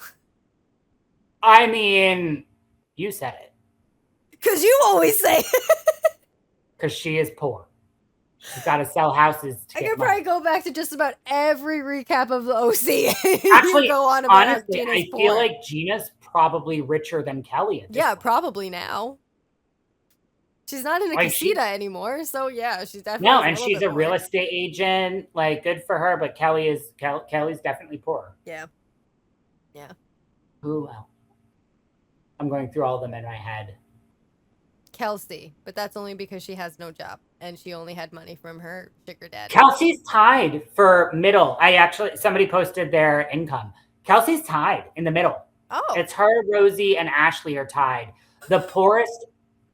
I mean, you said it. Because you always say it. Because she is poor. She's got to sell houses to I get could money. probably go back to just about every recap of the OC. Actually, go on about honestly, Gina's I poor. feel like Gina's probably richer than Kelly at this point. Probably now. She's not in a casita anymore, so yeah, she's definitely No, and she's a real estate agent. Like, good for her, but Kelly's definitely poor. Yeah. Who else? I'm going through all of them in my head. Kelsey, but that's only because she has no job and she only had money from her sugar daddy. Kelsey's tied for middle. Somebody posted their income. Kelsey's tied in the middle. Oh. It's her, Rosie, and Ashley are tied. The poorest,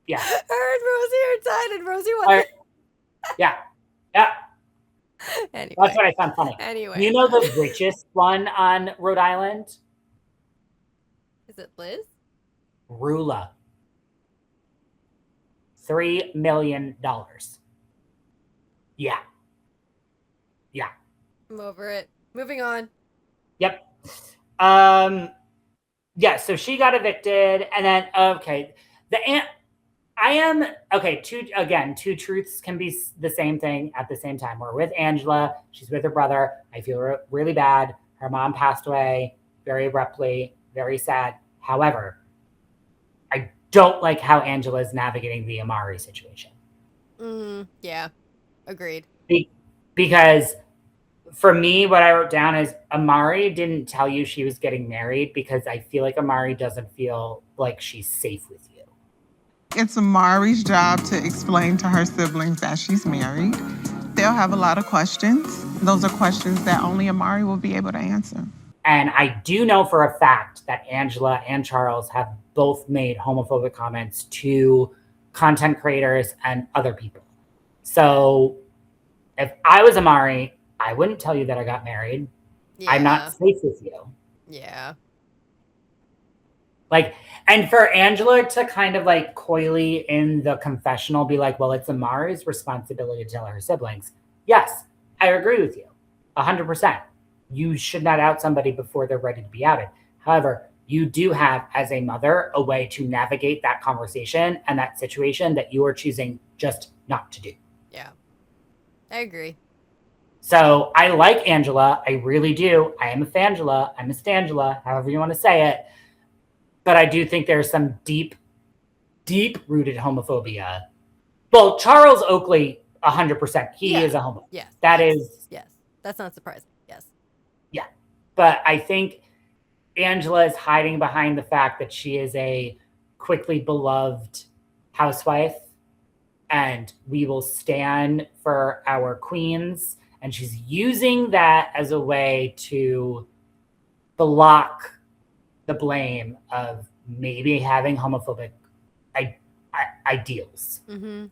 yeah. Her and Rosie are tied and Rosie won. Yeah. Anyway. That's what I found funny. Anyway. You know the richest one on Rhode Island? Is it Liz? RHOA. $3 million. Yeah. I'm over it. Moving on. Yep. Yeah, so she got evicted, and then two truths can be the same thing at the same time. We're with Angela. She's with her brother. I feel really bad. Her mom passed away very abruptly. Very sad. However, I don't like how Angela is navigating the Amari situation. Yeah, agreed. Because for me, what I wrote down is Amari didn't tell you she was getting married because I feel like Amari doesn't feel like she's safe with you. It's Amari's job to explain to her siblings that she's married. They'll have a lot of questions. Those are questions that only Amari will be able to answer. And I do know for a fact that Angela and Charles have both made homophobic comments to content creators and other people. So if I was Amari, I wouldn't tell you that I got married. Yeah. I'm not safe with you. Yeah. Like, and for Angela to kind of like coyly in the confessional be like, well, it's Amari's responsibility to tell her siblings. Yes, I agree with you 100%. You should not out somebody before they're ready to be outed. However, you do have, as a mother, a way to navigate that conversation and that situation that you are choosing just not to do. Yeah, I agree. So I like Angela. I really do. I am a Fangela. I'm a Stangela, however you want to say it. But I do think there's some deep, deep-rooted homophobia. Well, Charles Oakley, 100%. He is a homo. Yes. Yes. That's not surprising. Yes. Yeah. But I think Angela is hiding behind the fact that she is a quickly beloved housewife and we will stand for our queens. And she's using that as a way to block the blame of maybe having homophobic ideals. Mm-hmm.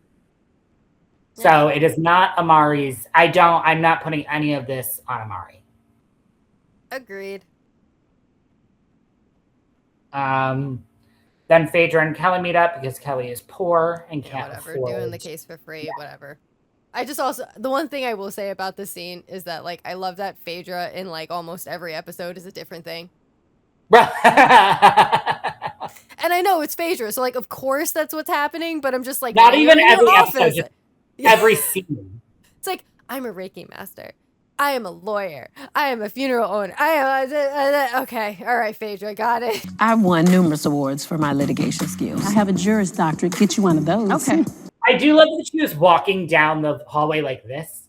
So it is not Amari's. I'm not putting any of this on Amari. Agreed. Then Phaedra and Kelly meet up because Kelly is poor and can't afford. Doing the case for free, whatever. I just also, the one thing I will say about this scene is that, like, I love that Phaedra in, like, almost every episode is a different thing. And I know it's Phaedra, so, like, of course that's what's happening, but I'm just like, not even every episode, just every scene. It's like, I'm a Reiki master. I am a lawyer. I am a funeral owner. I am okay. All right, Phaedra, got it. I've won numerous awards for my litigation skills. I have a Juris Doctorate. Get you one of those. Okay. I do love that she was walking down the hallway like this.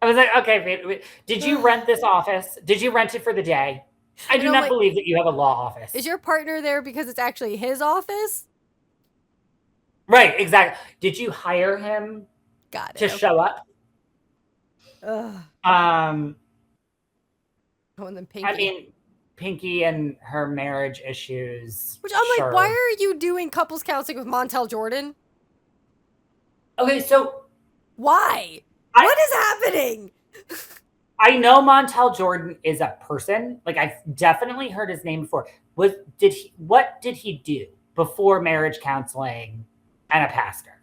I was like, okay, wait, did you rent this office? Did you rent it for the day? I do not believe that you have a law office. Is your partner there because it's actually his office? Right, exactly. Did you hire him to show up? Ugh. And then Pinky. I mean, Pinky and her marriage issues. Which I'm like, why are you doing couples counseling with Montel Jordan? Okay, so why? What is happening? I know Montel Jordan is a person. Like, I've definitely heard his name before. What did he do before marriage counseling and a pastor?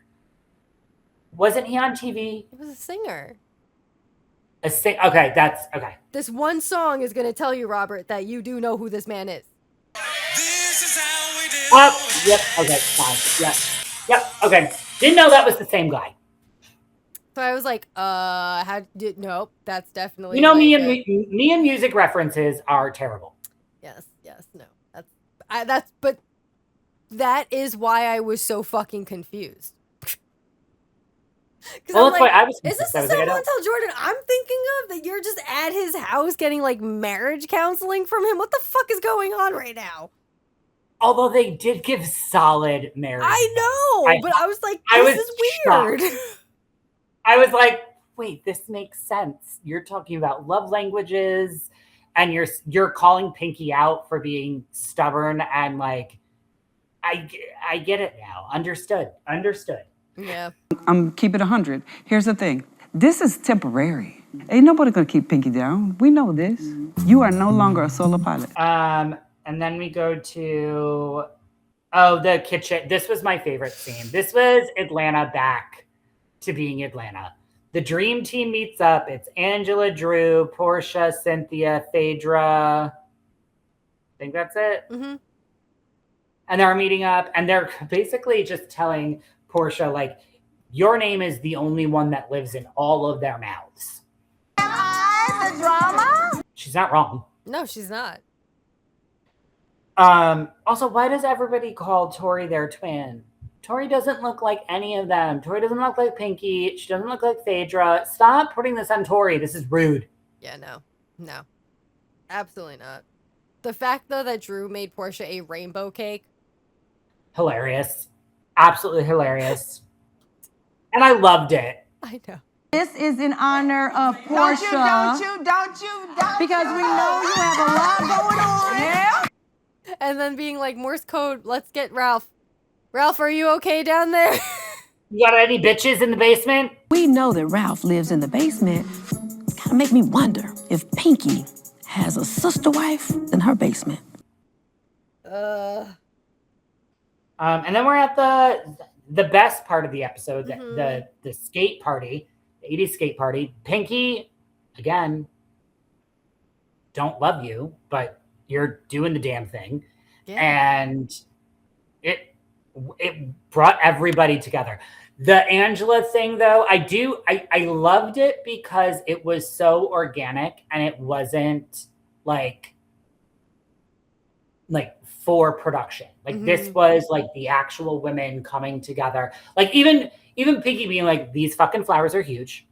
Wasn't he on TV? He was a singer. Okay, that's okay. This one song is going to tell you, Robert, that you do know who this man is. Yep. Okay. Fine. Yep. Okay. Didn't know that was the same guy. So I was like, nope, that's definitely. You know, me and music references are terrible. Yes, no. But that is why I was so fucking confused. Well, that's why I was confused. Is this the same Montel Jordan I'm thinking of? That you're just at his house getting like marriage counseling from him? What the fuck is going on right now? Although they did give solid marriage. I know, but I was like, this is weird. I was like, wait, this makes sense. You're talking about love languages, and you're calling Pinky out for being stubborn, and like, I get it now. Understood. Yeah. I'm keep it 100. Here's the thing. This is temporary. Ain't nobody gonna keep Pinky down. We know this. You are no longer a solo pilot. And then we go to the kitchen. This was my favorite scene. This was Atlanta back to being Atlanta. The dream team meets up. It's Angela, Drew, Porsha, Cynthia, Phaedra. I think that's it. Mm-hmm. And they're meeting up, and they're basically just telling Porsha, like, your name is the only one that lives in all of their mouths. The drama? She's not wrong. No, she's not. Also, why does everybody call Tori their twin? Tori doesn't look like any of them. Tori doesn't look like Pinky. She doesn't look like Phaedra. Stop putting this on Tori. This is rude. Yeah, no. Absolutely not. The fact, though, that Drew made Porsha a rainbow cake. Hilarious. Absolutely hilarious. And I loved it. I know. This is in honor of Porsha. Don't you. Because we know you have a lot going on. Yeah. And then being like, Morse code, let's get Ralph. Ralph, are you okay down there? You got any bitches in the basement? We know that Ralph lives in the basement. Kind of make me wonder if Pinky has a sister wife in her basement. And then we're at the best part of the episode, the skate party, the 80s skate party. Pinky, again, don't love you, but you're doing the damn thing. Yeah. And it brought everybody together. The Angela thing, though, I loved it because it was so organic and it wasn't like for production. Like this was like the actual women coming together. Like even Pinky being like, these fucking flowers are huge.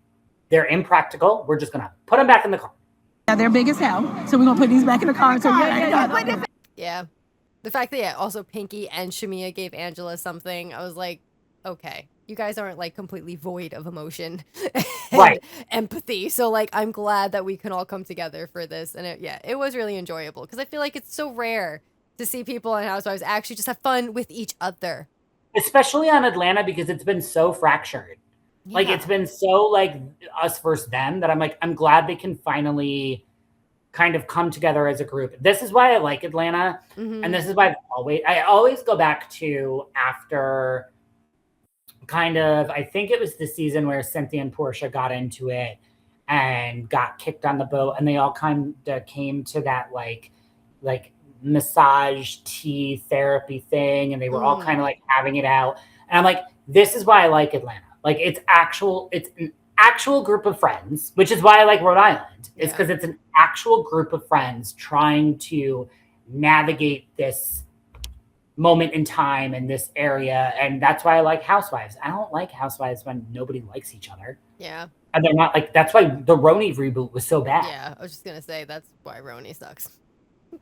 They're impractical. We're just gonna put them back in the car. Yeah, they're big as hell. So we're gonna put these back in the car. Yeah. The fact that also Pinky and Shamia gave Angela something, I was like, okay, you guys aren't like completely void of emotion and empathy. So like, I'm glad that we can all come together for this. And it was really enjoyable because I feel like it's so rare to see people on Housewives actually just have fun with each other. Especially on Atlanta because it's been so fractured. Yeah. Like it's been so like us versus them that I'm like, I'm glad they can finally kind of come together as a group. This is why I like Atlanta. And this is why I always go back to after kind of, I think it was the season where Cynthia and Porsha got into it and got kicked on the boat, and they all kind of came to that like massage tea therapy thing, and they were all kind of like having it out. And I'm like, this is why I like Atlanta. Like it's an actual group of friends, which is why I like Rhode Island. Is because it's an actual group of friends trying to navigate this moment in time in this area. And that's why I like Housewives. I don't like Housewives when nobody likes each other. Yeah. And they're not like, that's why the RHONI reboot was so bad. Yeah, I was just going to say, that's why RHONI sucks.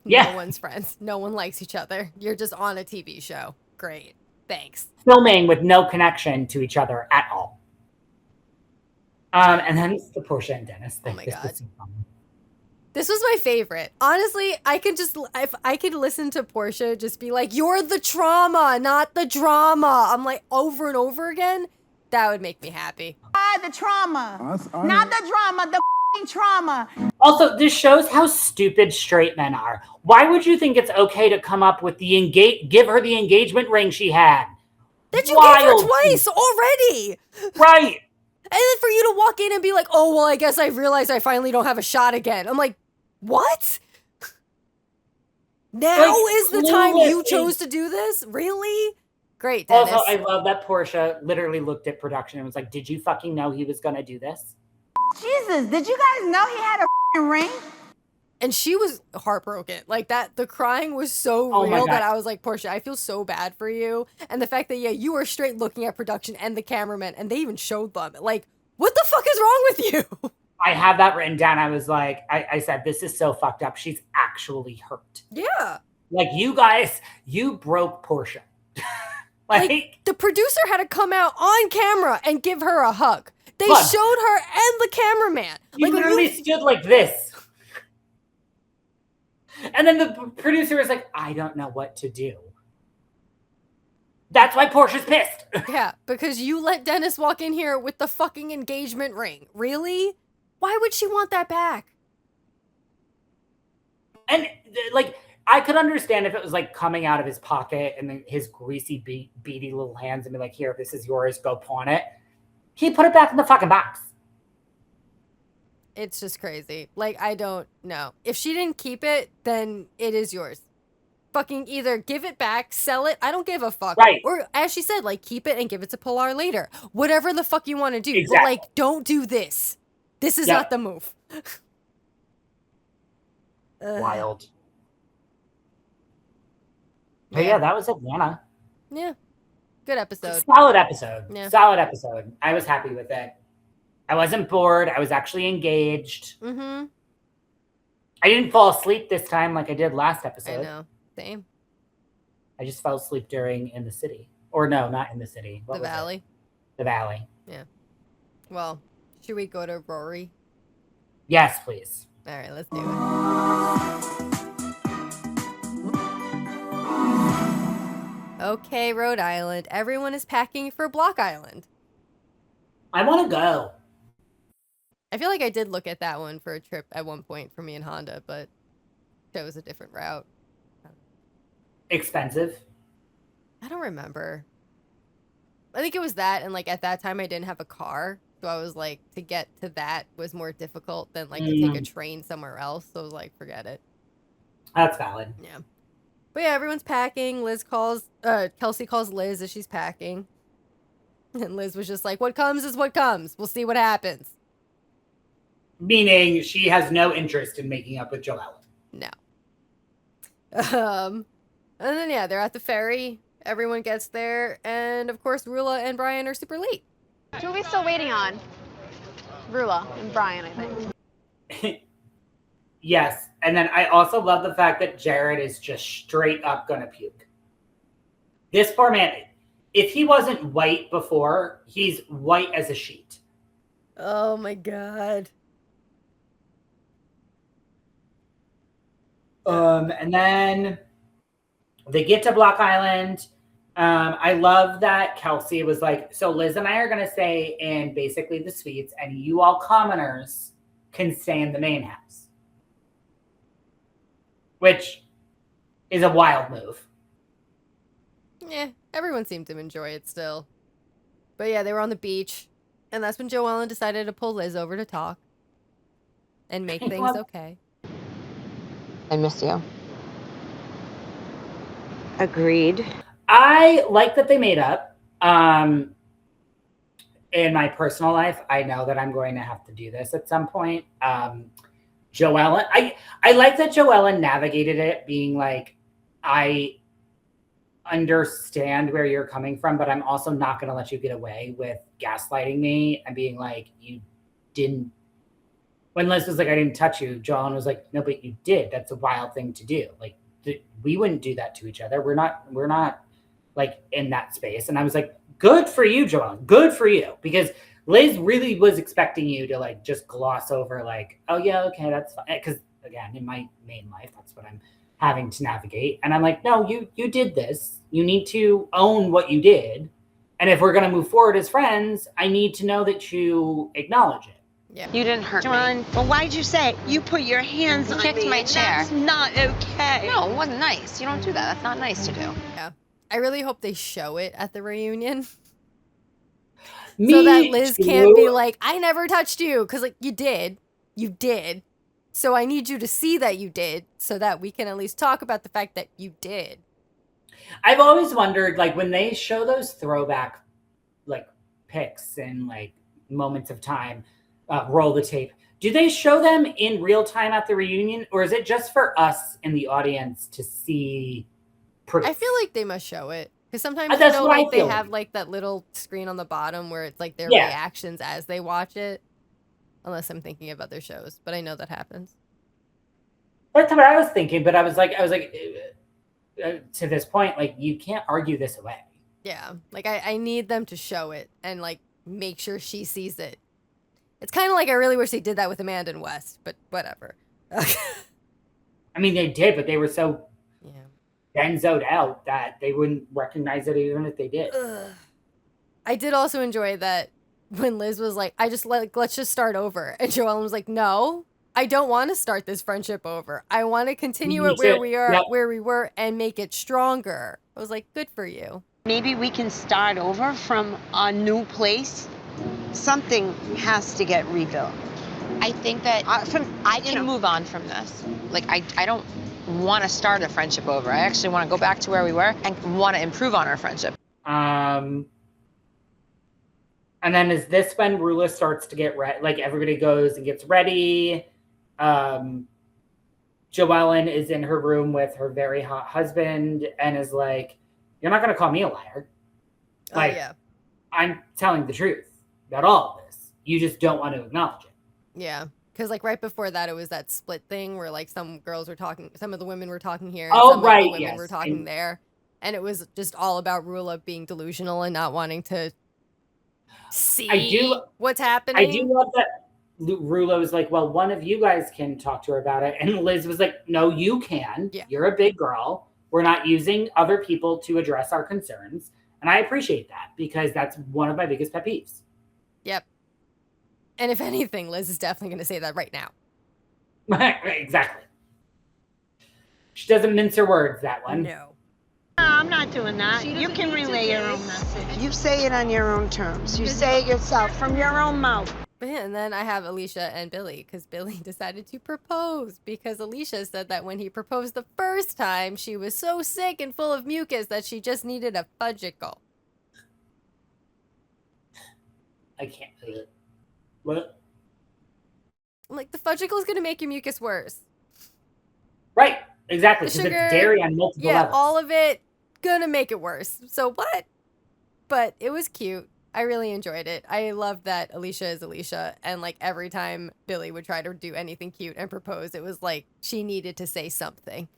Yeah. No one's friends. No one likes each other. You're just on a TV show. Great. Thanks. Filming with no connection to each other at all. And then the Porsha and Dennis thing. Oh my God. So funny. This was my favorite. Honestly, I could just, if I could listen to Porsha just be like, you're the trauma, not the drama. I'm like, over and over again. That would make me happy. The trauma. Not the drama, the trauma. Also, this shows how stupid straight men are. Why would you think it's okay to come up with give her the engagement ring she had? That you gave her twice already. Right. And then for you to walk in and be like, oh, well, I guess I realized I finally don't have a shot again. I'm like, what? Now is the time you chose to do this? Really? Great, Dennis. Also, I love that Porsha literally looked at production and was like, did you fucking know he was going to do this? Jesus, did you guys know he had a ring? And she was heartbroken. Like that, the crying was so real that I was like, Porsha, I feel so bad for you. And the fact that, yeah, you were straight looking at production and the cameraman and they even showed them. Like, what the fuck is wrong with you? I have that written down. I was like, I said, this is so fucked up. She's actually hurt. Yeah. Like, you guys, you broke Porsha. like, the producer had to come out on camera and give her a hug. They showed her and the cameraman. You literally stood like this. And then the producer was like, I don't know what to do. That's why Porsha's pissed. Yeah, because you let Dennis walk in here with the fucking engagement ring. Really? Why would she want that back? And, like, I could understand if it was, like, coming out of his pocket and then his greasy, beady little hands and be like, here, this is yours, go pawn it. He put it back in the fucking box. It's just crazy. Like, I don't know. If she didn't keep it, then it is yours. Fucking either give it back, sell it. I don't give a fuck. Right. Or, as she said, like, keep it and give it to Pilar later. Whatever the fuck you want to do. Exactly. But, like, don't do this. This is not the move. Wild. But yeah, that was Atlanta. Yeah. Good episode. Solid episode. Yeah. Solid episode. I was happy with it. I wasn't bored. I was actually engaged. Mm-hmm. I didn't fall asleep this time like I did last episode. I know. Same. I just fell asleep during In the City. Or no, not In the City. What The was Valley. it? The Valley. Yeah. Well, should we go to RHORI? Yes, please. All right, let's do it. Okay, Rhode Island. Everyone is packing for Block Island. I want to go. I feel like I did look at that one for a trip at one point for me and Honda, but chose a different route. Expensive? I don't remember. I think it was that, and like at that time I didn't have a car, so I was like, to get to that was more difficult than like to take a train somewhere else, so I was like, forget it. That's valid. Yeah. But yeah, everyone's packing. Kelsey calls Liz as she's packing. And Liz was just like, what comes is what comes. We'll see what happens. Meaning she has no interest in making up with Joellen. No. And then, yeah, they're at the ferry. Everyone gets there. And, of course, RHOA and Brian are super late. Who are we still waiting on? RHOA and Brian, I think. Yes. And then I also love the fact that Jared is just straight up gonna puke. This poor man, if he wasn't white before, he's white as a sheet. Oh, my God. And then they get to Block Island. I love that Kelsey was like, so Liz and I are going to stay in basically the suites and you all commoners can stay in the main house. Which is a wild move. Yeah, everyone seemed to enjoy it still. But yeah, they were on the beach. And that's when Joellen decided to pull Liz over to talk. And make things okay. I miss you. Agreed. I like that they made up. In my personal life, I know that I'm going to have to do this at some point. Joellen, I like that Joellen navigated it being like, I understand where you're coming from, but I'm also not going to let you get away with gaslighting me and being like, you didn't. When Liz was like, I didn't touch you, Joellen was like, no, but you did. That's a wild thing to do. Like, we wouldn't do that to each other. We're not like in that space. And I was like, good for you, Joellen. Good for you. Because Liz really was expecting you to like just gloss over like, oh yeah, okay, that's fine. Because again, in my main life, that's what I'm having to navigate. And I'm like, no, you did this. You need to own what you did. And if we're going to move forward as friends, I need to know that you acknowledge it. Yeah. You didn't hurt me. Well, why'd you say it? You put your hands on me. Kicked my chair. That's not okay. No, it wasn't nice. You don't do that. That's not nice to do. Yeah. I really hope they show it at the reunion. Me so that Liz too. can't be like, I never touched you. Because, like, you did. You did. So I need you to see that you did so that we can at least talk about the fact that you did. I've always wondered, like, when they show those throwback, like, pics and, like, moments of time, roll the tape, do they show them in real time at the reunion? Or is it just for us in the audience to see proof? I feel like they must show it. Because sometimes, That's you know, what I like, they feel have, like, that little screen on the bottom where it's, like, their reactions as they watch it. Unless I'm thinking of other shows. But I know that happens. That's what I was thinking. But I was like, to this point, like, you can't argue this away. Yeah. Like, I need them to show it and, like, make sure she sees it. It's kind of like I really wish they did that with Amanda and West, but whatever. I mean, they did, but they were so benzoed out that they wouldn't recognize it even if they did. I did also enjoy that when Liz was like, let's just start over. And Joellen was like, no, I don't want to start this friendship over. I want to continue it where we are, where we were, and make it stronger. I was like, good for you. Maybe we can start over from a new place. Something has to get rebuilt. I think that I can move on from this. Like, I don't want to start a friendship over. I actually want to go back to where we were and want to improve on our friendship. And then is this when RHOA starts to get ready? Like, everybody goes and gets ready. Joellen is in her room with her very hot husband and is like, you're not going to call me a liar. Like, I'm telling the truth about all of this. You just don't want to acknowledge it. Yeah. Because, like, right before that, it was that split thing where, like, some girls were talking, some of the women were talking here, and some of the women were talking there. And it was just all about RHOA being delusional and not wanting to see what's happening. I do love that RHOA was like, well, one of you guys can talk to her about it. And Liz was like, no, you can. Yeah. You're a big girl. We're not using other people to address our concerns. And I appreciate that because that's one of my biggest pet peeves. Yep. And if anything, Liz is definitely going to say that right now. Exactly. She doesn't mince her words, that one. No, I'm not doing that. You can relay your own message. You say it on your own terms. You say it yourself from your own mouth. And then I have Alicia and Billy because Billy decided to propose because Alicia said that when he proposed the first time, she was so sick and full of mucus that she just needed a fudgicle. I can't. What? Like, the fudgicle is going to make your mucus worse. Right. Exactly. The Because sugar, it's dairy on multiple levels. all of it going to make it worse. So what? But it was cute. I really enjoyed it. I love that Alicia is Alicia. And, like, every time Billy would try to do anything cute and propose, it was like she needed to say something.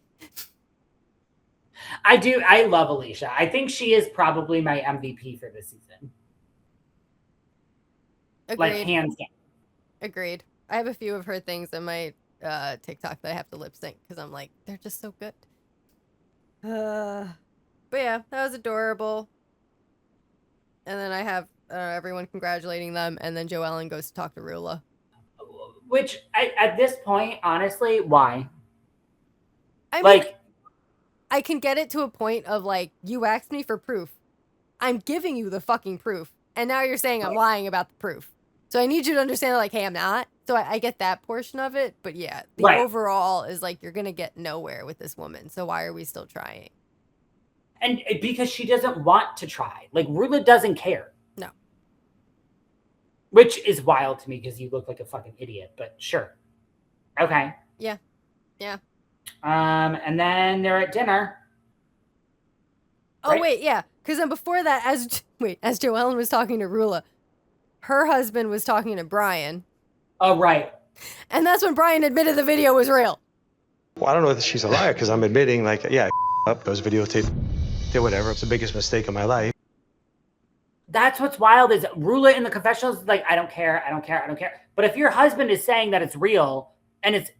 I do. I love Alicia. I think she is probably my MVP for this season. Agreed. Like, hands down. Agreed. I have a few of her things in my TikTok that I have to lip sync because I'm like, they're just so good. But yeah, that was adorable. And then I have everyone congratulating them, and then Joellen goes to talk to RHOA. Which, at this point, honestly, why? I mean, I can get it to a point of, like, you asked me for proof. I'm giving you the fucking proof. And now you're saying I'm lying about the proof. So I need you to understand, like, hey, I'm not. So I get that portion of it. But yeah, the overall is, like, you're going to get nowhere with this woman. So why are we still trying? And because she doesn't want to try. Like, RHOA doesn't care. No. Which is wild to me because you look like a fucking idiot. But sure. Okay. Yeah. Yeah. And then they're at dinner. Oh, wait, yeah. Because then before that, as Joellen was talking to RHOA, her husband was talking to Brian. Oh, right. And that's when Brian admitted the video was real. Well, I don't know if she's a liar because I'm admitting, like, yeah, up, those videotaped, did whatever. It's the biggest mistake of my life. That's what's wild is RHOA in the confessionals is like, I don't care, I don't care, I don't care. But if your husband is saying that it's real and it's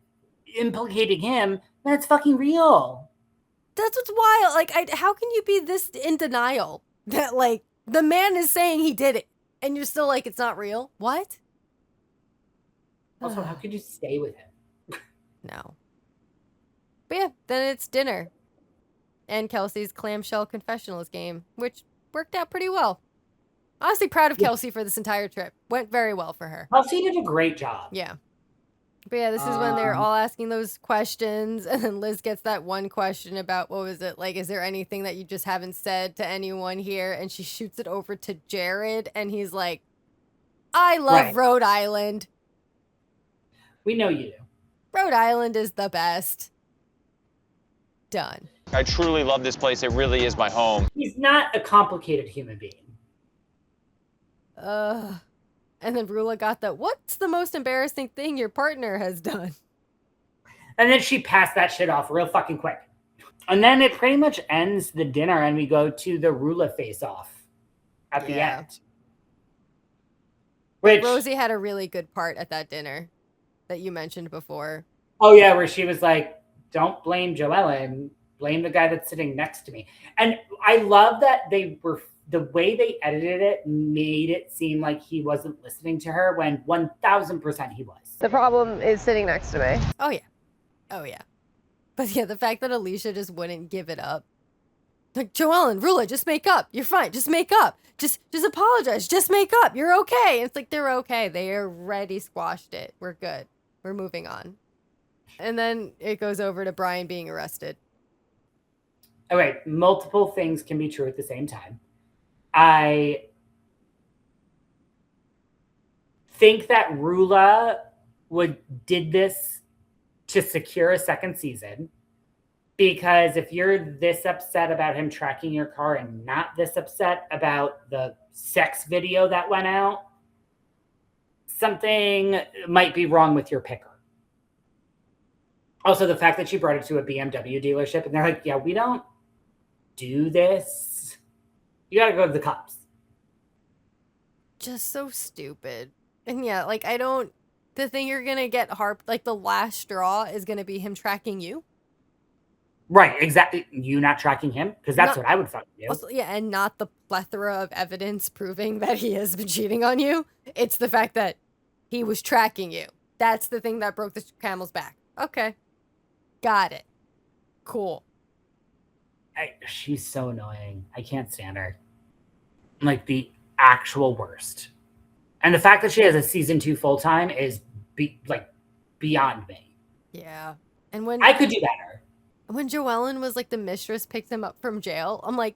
implicating him, then it's fucking real. That's what's wild. Like, how can you be this in denial that, like, the man is saying he did it and you're still like, it's not real? What? Also, how could you stay with him? No. But yeah, then it's dinner. And Kelsey's clamshell confessionals game, which worked out pretty well. Honestly, proud of Kelsey for this entire trip. Went very well for her. Kelsey did a great job. Yeah. But yeah, this is when they're all asking those questions, and then Liz gets that one question about, what was it? Like, is there anything that you just haven't said to anyone here? And she shoots it over to Jared, and he's like, I love Rhode Island. We know you do. Rhode Island is the best. Done. I truly love this place. It really is my home. He's not a complicated human being. And then RHOA got that, what's the most embarrassing thing your partner has done? And then she passed that shit off real fucking quick. And then it pretty much ends the dinner and we go to the RHOA face-off at the end. Which Rosie had a really good part at that dinner that you mentioned before. Oh, yeah, where she was like, don't blame Joellen, blame the guy that's sitting next to me. And I love that the way they edited it made it seem like he wasn't listening to her when 1000% he was. The problem is sitting next to me. Oh, yeah. Oh, yeah. But yeah, the fact that Alicia just wouldn't give it up. Like, Joellen, RHOA, just make up. You're fine. Just make up. Just apologize. Just make up. You're okay. And it's like, they're okay. They already squashed it. We're good. We're moving on. And then it goes over to Brian being arrested. Okay, multiple things can be true at the same time. I think that RHOA did this to secure a second season, because if you're this upset about him tracking your car and not this upset about the sex video that went out, something might be wrong with your picker. Also, the fact that she brought it to a BMW dealership and they're like, yeah, we don't do this. You got to go to the cops. Just so stupid. And yeah, like, the thing you're going to get like the last straw is going to be him tracking you. Right, exactly. You not tracking him? Because that's what I would fucking do. Also, yeah, and not the plethora of evidence proving that he has been cheating on you. It's the fact that he was tracking you. That's the thing that broke the camel's back. Okay. Got it. Cool. She's so annoying. I can't stand her. Like, the actual worst. And the fact that she has a season 2 full-time is beyond me. Yeah. And when I could do better. When Joellen was like, the mistress picked him up from jail, I'm like,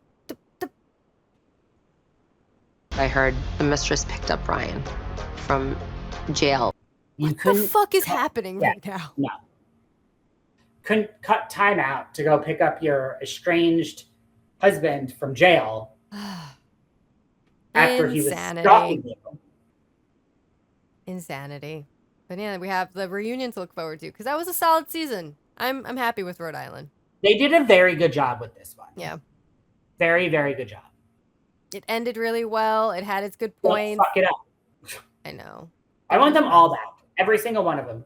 I heard the mistress picked up Brian from jail. What the fuck is happening right now? No. Couldn't cut time out to go pick up your estranged husband from jail after he was stalking you. Insanity. But yeah, we have the reunion to look forward to, because that was a solid season. I'm happy with Rhode Island. They did a very good job with this one. Yeah. Very, very good job. It ended really well. It had its good points. Fuck it up. I know. I want them all back. Every single one of them.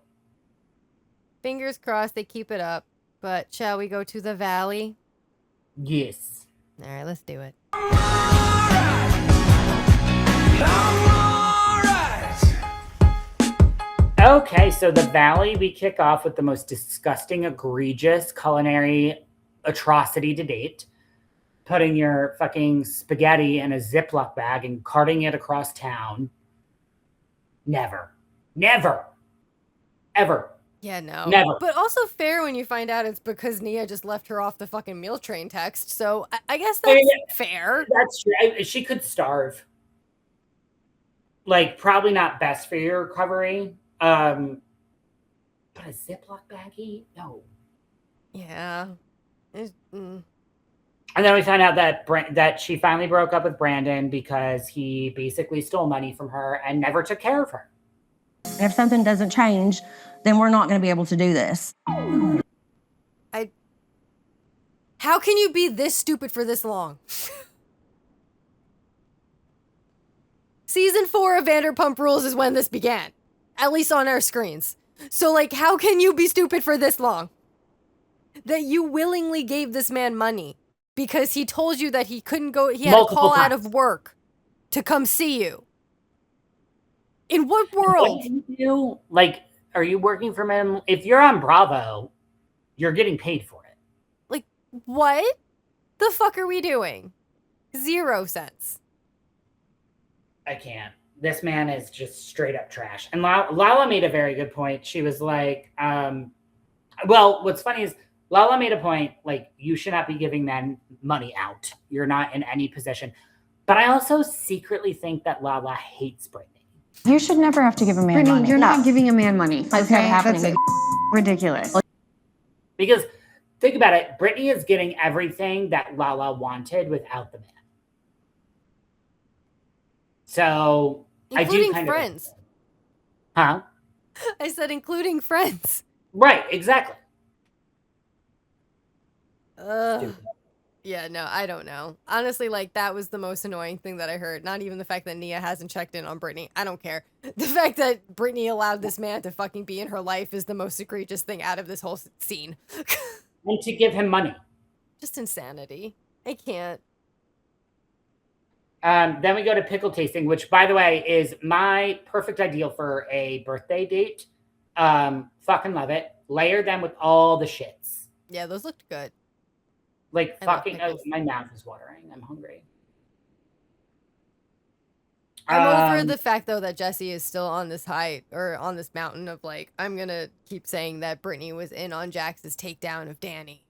Fingers crossed they keep it up. But shall we go to the valley? Yes. All right, let's do it. Okay, so the valley, we kick off with the most disgusting, egregious culinary atrocity to date. Putting your fucking spaghetti in a Ziploc bag and carting it across town. Never. Never. Ever. Yeah, no. Never. But also fair when you find out it's because Nia just left her off the fucking meal train text. So I guess that's fair. That's true. She could starve. Like, probably not best for your recovery. But a Ziploc baggie? No. Yeah. And then we find out that that she finally broke up with Brandon because he basically stole money from her and never took care of her. If something doesn't change, then we're not going to be able to do this. How can you be this stupid for this long? Season 4 of Vanderpump Rules is when this began. At least on our screens. So, like, how can you be stupid for this long? That you willingly gave this man money because he told you that he couldn't go, he had to call out of work to come see you. In what world? What do you do? Like, are you working for him? If you're on Bravo, you're getting paid for it. Like, what the fuck are we doing? 0 cents. I can't. This man is just straight up trash. And Lala made a very good point. She was like, well, what's funny is Lala made a point, like, you should not be giving men money out. You're not in any position. But I also secretly think that Lala hates Brittany. You should never have to give a man money. You're not giving a man money. That's never happening. That's ridiculous. Because think about it. Brittany is getting everything that Lala wanted without the man. So including I do kind friends. of... Huh? I said including friends. Right, exactly. Yeah, no, I don't know. Honestly, like, that was the most annoying thing that I heard. Not even the fact that Nia hasn't checked in on Brittany. I don't care. The fact that Brittany allowed this man to fucking be in her life is the most egregious thing out of this whole scene. And to give him money. Just insanity. I can't. Then we go to pickle tasting, which, by the way, is my perfect ideal for a birthday date. Fucking love it. Layer them with all the shits. Yeah, those looked good. Like, fucking, my mouth is watering. I'm hungry. I'm over the fact, though, that Jesse is still on this height, or on this mountain of, like, I'm gonna keep saying that Brittany was in on Jax's takedown of Danny.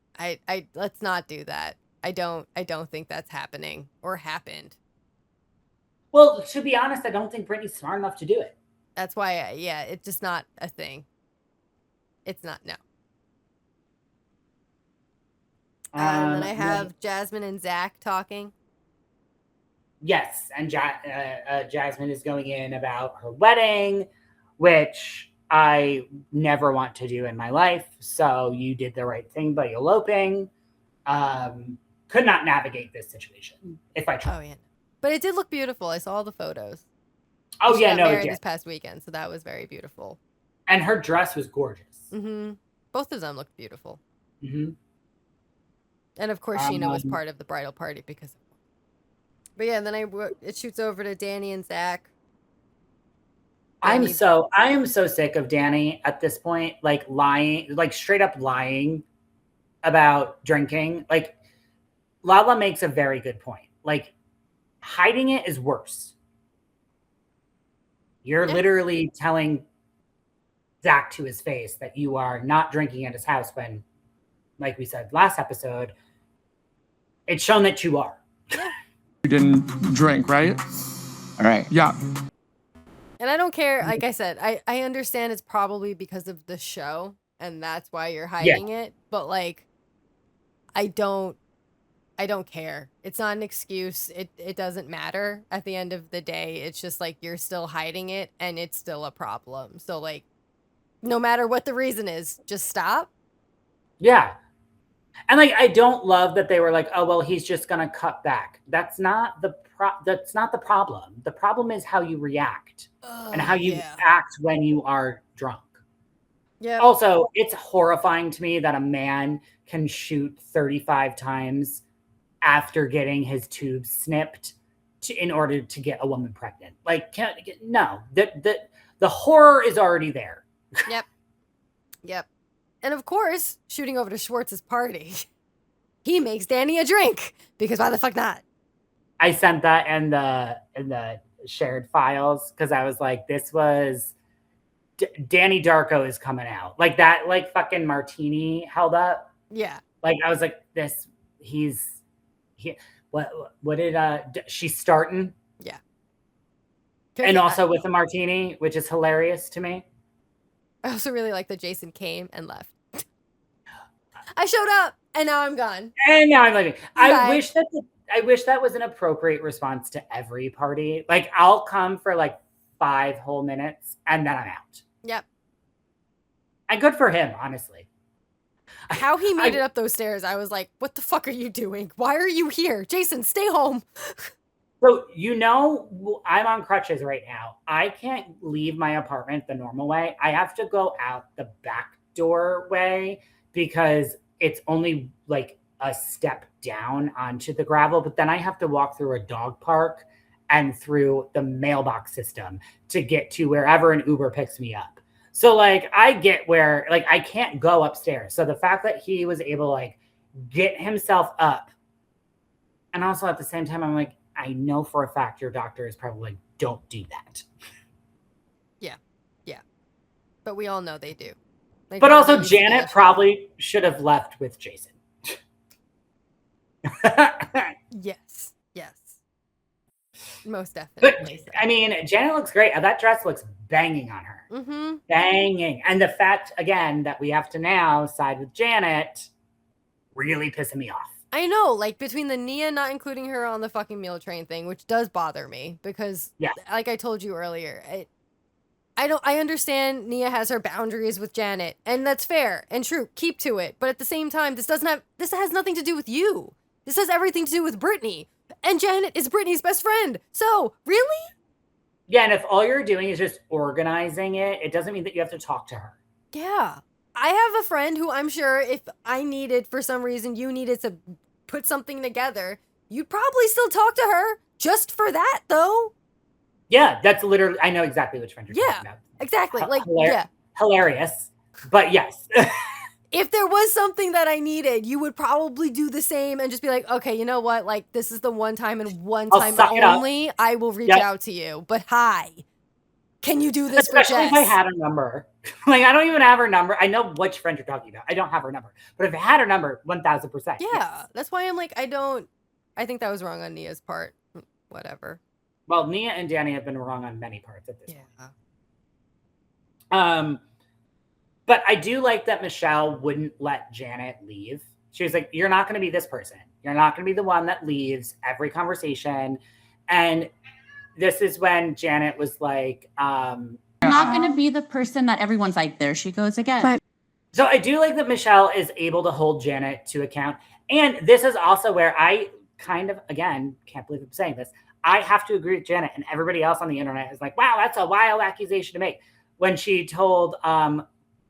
Let's not do that. I don't think that's happening, or happened. Well, to be honest, I don't think Brittany's smart enough to do it. That's why, yeah, it's just not a thing. It's not, no. And then I have Jasmine and Zach talking. Yes, and Jasmine is going in about her wedding, which I never want to do in my life. So you did the right thing by eloping. Could not navigate this situation if I tried. Oh, yeah. But it did look beautiful. I saw all the photos. Oh, she yeah, got no, married this past weekend, so that was very beautiful. And her dress was gorgeous. Mm-hmm. Both of them looked beautiful. Mm-hmm. And of course, Sheena was part of the bridal party because. But yeah, and then it shoots over to Danny and Zach. I am so sick of Danny at this point, like lying, like straight up lying about drinking. Like, Lala makes a very good point. Like, hiding it is worse. You're literally telling Zach to his face that you are not drinking at his house when, like we said last episode, it's shown that you are. You didn't drink, right? All right. Yeah. And I don't care. Like I said, I understand it's probably because of the show, and that's why you're hiding it. But, like, I don't care. It's not an excuse. It doesn't matter at the end of the day. It's just, like, you're still hiding it, and it's still a problem. So, like, no matter what the reason is, just stop. Yeah. And, like, I don't love that they were like, oh, well, he's just going to cut back. That's not the problem. The problem is how you react and how you act when you are drunk. Yeah. Also, it's horrifying to me that a man can shoot 35 times after getting his tubes snipped in order to get a woman pregnant. Like, no, the horror is already there. Yep. And of course, shooting over to Schwartz's party, he makes Danny a drink because why the fuck not? I sent that in the shared files because I was like, this was Danny Darko is coming out. Like that, like fucking martini held up. Yeah. Like I was like, what did she's starting? Yeah. And also with a martini, which is hilarious to me. I also really like that Jason came and left. I showed up. And now I'm gone. And now I'm leaving. Bye. I wish that was an appropriate response to every party. Like, I'll come for like 5 whole minutes and then I'm out. Yep. And good for him, honestly. How he made it up those stairs, I was like, what the fuck are you doing? Why are you here? Jason, stay home. So, I'm on crutches right now. I can't leave my apartment the normal way. I have to go out the back doorway because it's only like a step down onto the gravel, but then I have to walk through a dog park and through the mailbox system to get to wherever an Uber picks me up. So like I get where like I can't go upstairs. So the fact that he was able to like get himself up, and also at the same time I'm like, I know for a fact your doctor is probably like, don't do that. Yeah. But we all know they do. But also Janet probably should have left with Jason. Yes. Most definitely. But I mean, Janet looks great. That dress looks banging on her. Mm-hmm. Banging. And the fact, again, that we have to now side with Janet really pissing me off. I know, like between the Nia not including her on the fucking meal train thing, which does bother me because, like I told you earlier, I understand Nia has her boundaries with Janet, and that's fair and true. Keep to it. But at the same time, this has nothing to do with you. This has everything to do with Brittany. And Janet is Brittany's best friend. So, really? Yeah, and if all you're doing is just organizing it, it doesn't mean that you have to talk to her. Yeah. I have a friend who I'm sure if I needed, for some reason, you needed to put something together, you'd probably still talk to her just for that, though. Yeah, that's literally, I know exactly which friend you're talking about. Exactly. Hilarious. But yes. If there was something that I needed, you would probably do the same and just be like, okay, you know what? Like, this is the one time and one time only I will reach out to you. But hi, can you do this for Jess? Especially if I had her number. Like, I don't even have her number. I know which friend you're talking about. I don't have her number. But if I had her number, 1,000%. Yeah, yes. That's why I'm like, I think that was wrong on Nia's part. Whatever. Well, Nia and Danny have been wrong on many parts at this point. But I do like that Michelle wouldn't let Janet leave. She was like, you're not going to be this person. You're not going to be the one that leaves every conversation. And this is when Janet was like, I'm not going to be the person that everyone's like, there she goes again. So I do like that Michelle is able to hold Janet to account. And this is also where I kind of, again, can't believe I'm saying this. I have to agree with Janet, and everybody else on the internet is like, wow, that's a wild accusation to make. When she told,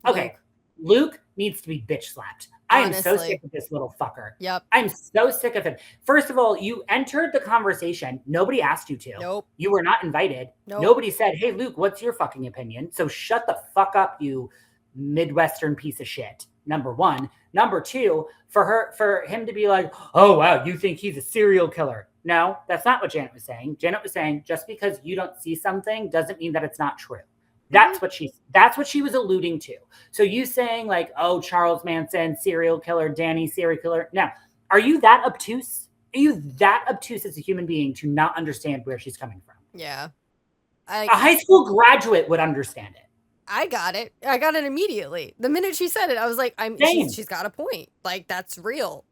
okay, Luke needs to be bitch slapped. I am so sick of this little fucker. Yep. I'm so sick of him. First of all, you entered the conversation. Nobody asked you to. Nope. You were not invited. Nope. Nobody said, hey, Luke, what's your fucking opinion? So shut the fuck up, you Midwestern piece of shit. Number one. Number two, for him to be like, oh, wow, you think he's a serial killer. No, that's not what Janet was saying. Janet was saying, just because you don't see something doesn't mean that it's not true. That's what she was alluding to. So you saying like, oh, Charles Manson, serial killer, Danny, serial killer. Now, are you that obtuse? Are you that obtuse as a human being to not understand where she's coming from? Yeah. A high school graduate would understand it. I got it. I got it immediately. The minute she said it, I was like, she's got a point. Like, that's real.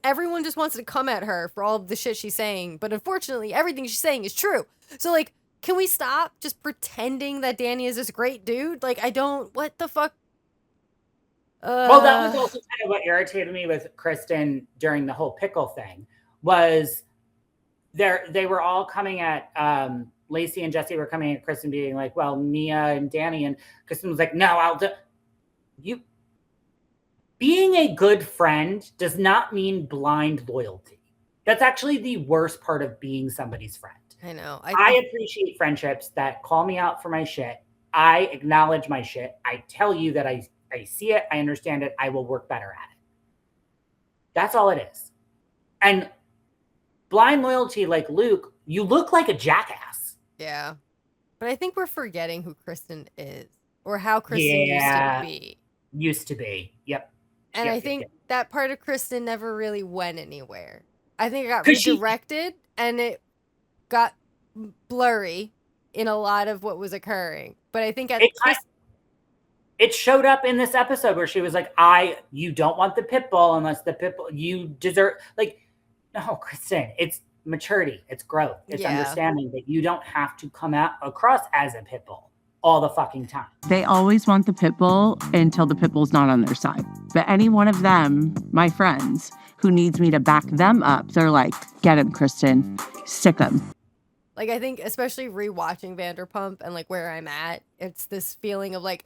Everyone just wants to come at her for all of the shit she's saying. But unfortunately, everything she's saying is true. So like, can we stop just pretending that Danny is this great dude? Like, what the fuck? Well, that was also kind of what irritated me with Kristen during the whole pickle thing was they were all coming at, Lacey and Jesse were coming at Kristen being like, well, Nia and Danny, and Kristen was like, no, I'll do you. Being a good friend does not mean blind loyalty. That's actually the worst part of being somebody's friend. I know. I appreciate friendships that call me out for my shit. I acknowledge my shit. I tell you that I see it. I understand it. I will work better at it. That's all it is. And blind loyalty like Luke, you look like a jackass. Yeah. But I think we're forgetting who Kristen is or how Kristen used to be. Used to be. Yep. And I think that part of Kristen never really went anywhere. I think it got redirected and it got blurry in a lot of what was occurring. But I think it showed up in this episode where she was like, you don't want the pit bull unless the pit bull, you deserve, like, no, Kristen, it's maturity, it's growth, it's understanding that you don't have to come out across as a pit bull all the fucking time. They always want the pit bull until the pit bull's not on their side. But any one of them, my friends, who needs me to back them up, they're like, get him, Kristen, stick him. Like, I think especially rewatching Vanderpump and like where I'm at, it's this feeling of like,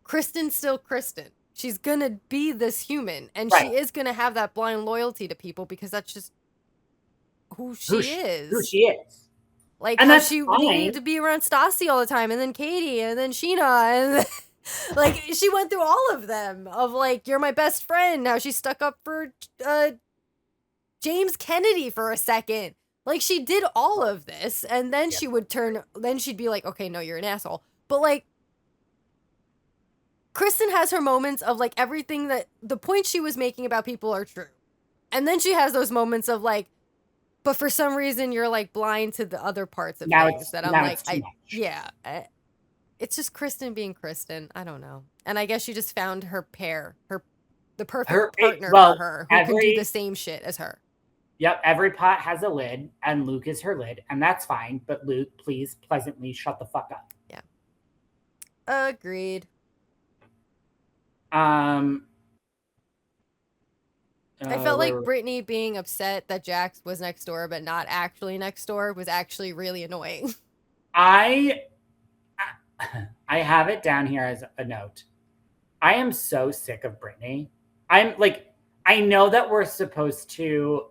Kristen's still Kristen. She's gonna be this human, and she is gonna have that blind loyalty to people because that's just who she is. Who she is. Like, and she needed to be around Stassi all the time, and then Katie, and then Sheena, and then, like, she went through all of them of like, you're my best friend. Now she's stuck up for James Kennedy for a second. Like, she did all of this, and then she would then she'd be like, okay, no, you're an asshole. But like, Kristen has her moments of like everything that the points she was making about people are true. And then she has those moments of like, but for some reason you're like blind to the other parts of things that I'm like, it's just Kristen being Kristen. I don't know. And I guess she just found her pair, the perfect partner for her who can do the same shit as her. Yep. Every pot has a lid and Luke is her lid, and that's fine. But Luke, please pleasantly shut the fuck up. Yeah. Agreed. I felt like Brittany being upset that Jax was next door, but not actually next door, was actually really annoying. I have it down here as a note. I am so sick of Brittany. I'm like, I know that we're supposed to,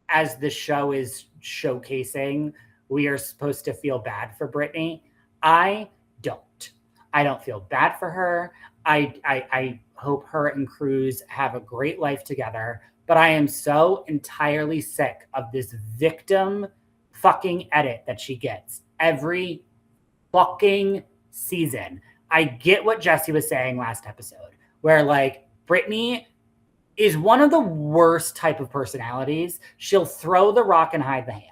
as the show is showcasing, we are supposed to feel bad for Brittany. I don't feel bad for her. I hope her and Cruz have a great life together, but I am so entirely sick of this victim fucking edit that she gets every fucking season. I get what Jesse was saying last episode, where like Brittany is one of the worst type of personalities. She'll throw the rock and hide the hand.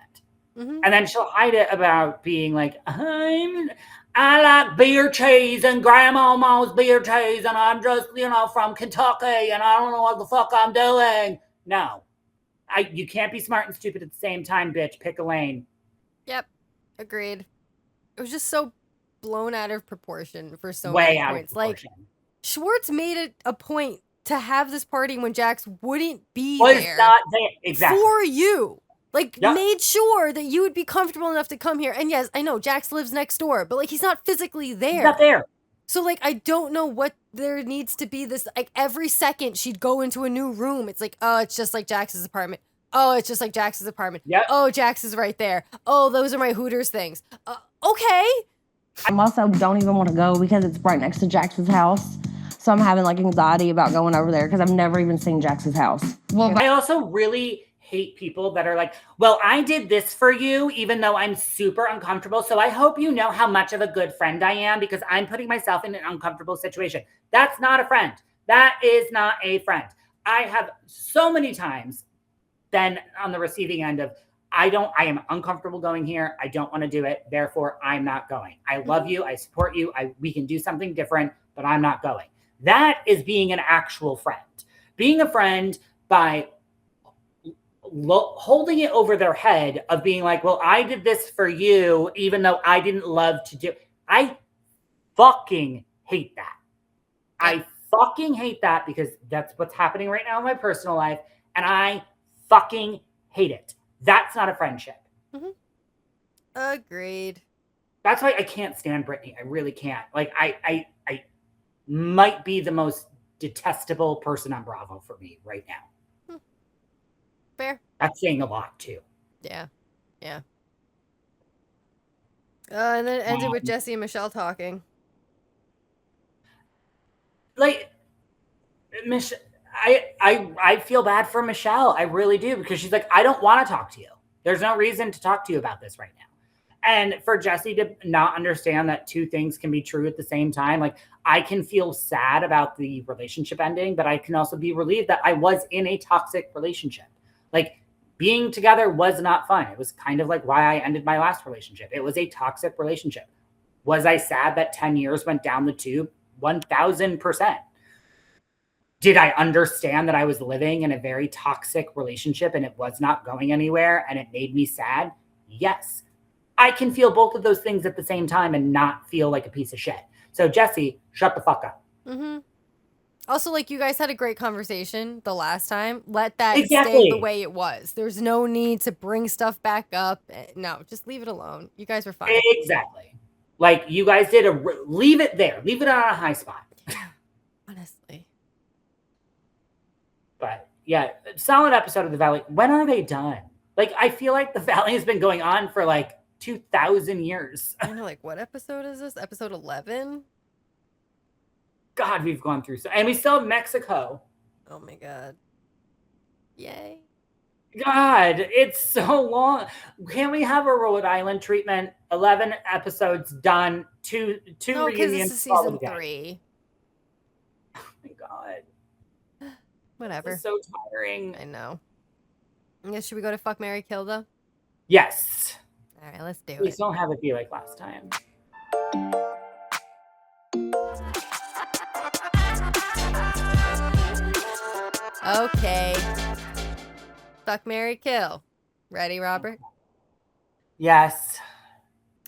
Mm-hmm. And then she'll hide it about being like, I like beer cheese and grandmama's beer cheese, and I'm just, from Kentucky, and I don't know what the fuck I'm doing. No. You can't be smart and stupid at the same time, bitch. Pick a lane. Yep. Agreed. It was just so blown out of proportion for so many points. Like, Schwartz made it a point to have this party when Jax wouldn't be there. Not there. Exactly. For you. Like, made sure that you would be comfortable enough to come here. And yes, I know Jax lives next door, but like, he's not physically there. He's not there. So like, I don't know what there needs to be this, like every second she'd go into a new room. It's like, oh, it's just like Jax's apartment. Oh, it's just like Jax's apartment. Yep. Oh, Jax is right there. Oh, those are my Hooters things. Okay. I'm also don't even want to go because it's right next to Jax's house. So I'm having like anxiety about going over there because I've never even seen Jax's house. Well, I also really hate people that are like, well, I did this for you, even though I'm super uncomfortable. So I hope you know how much of a good friend I am because I'm putting myself in an uncomfortable situation. That's not a friend. That is not a friend. I have so many times been on the receiving end of, I am uncomfortable going here. I don't want to do it. Therefore, I'm not going. I love you. I support you. We can do something different, but I'm not going. That is being an actual friend. Being a friend by holding it over their head of being like, well, I did this for you, even though I didn't love to do it. I fucking hate that. I fucking hate that because that's what's happening right now in my personal life. And I fucking hate it. That's not a friendship. Mm-hmm. Agreed. That's why I can't stand Brittany. I really can't. Like, I might be the most detestable person on Bravo for me right now. Fair. That's saying a lot too. Yeah. Yeah. And then it ended with Jesse and Michelle talking. Like, I feel bad for Michelle. I really do, because she's like, I don't want to talk to you. There's no reason to talk to you about this right now. And for Jesse to not understand that two things can be true at the same time. Like, I can feel sad about the relationship ending, but I can also be relieved that I was in a toxic relationship. Like, being together was not fun. It was kind of like why I ended my last relationship. It was a toxic relationship. Was I sad that 10 years went down the tube? 1000%. Did I understand that I was living in a very toxic relationship and it was not going anywhere and it made me sad? Yes. I can feel both of those things at the same time and not feel like a piece of shit. So Jesse, shut the fuck up. Mm-hmm. Also, like, you guys had a great conversation the last time. Let that Exactly. stay the way it was. There's no need to bring stuff back up. No, just leave it alone. You guys were fine. Exactly. Like, you guys did leave it there. Leave it on a high spot. Honestly. But yeah, solid episode of The Valley. When are they done? Like, I feel like The Valley has been going on for like 2,000 years. I know, like, what episode is this? Episode 11? God, we've gone through so, and we still have Mexico. Oh my God. Yay. God, it's so long. Can we have a Rhode Island treatment? 11 episodes done. Two No, because reunions. this is season 3. Oh my God. Whatever. This is so tiring. I know. Yeah, should we go to Fuck, Marry, Kill, though? Yes. All right, let's do Please it. don't have it be like last time. Okay. Fuck, Marry, Kill. Ready, Robert? Yes.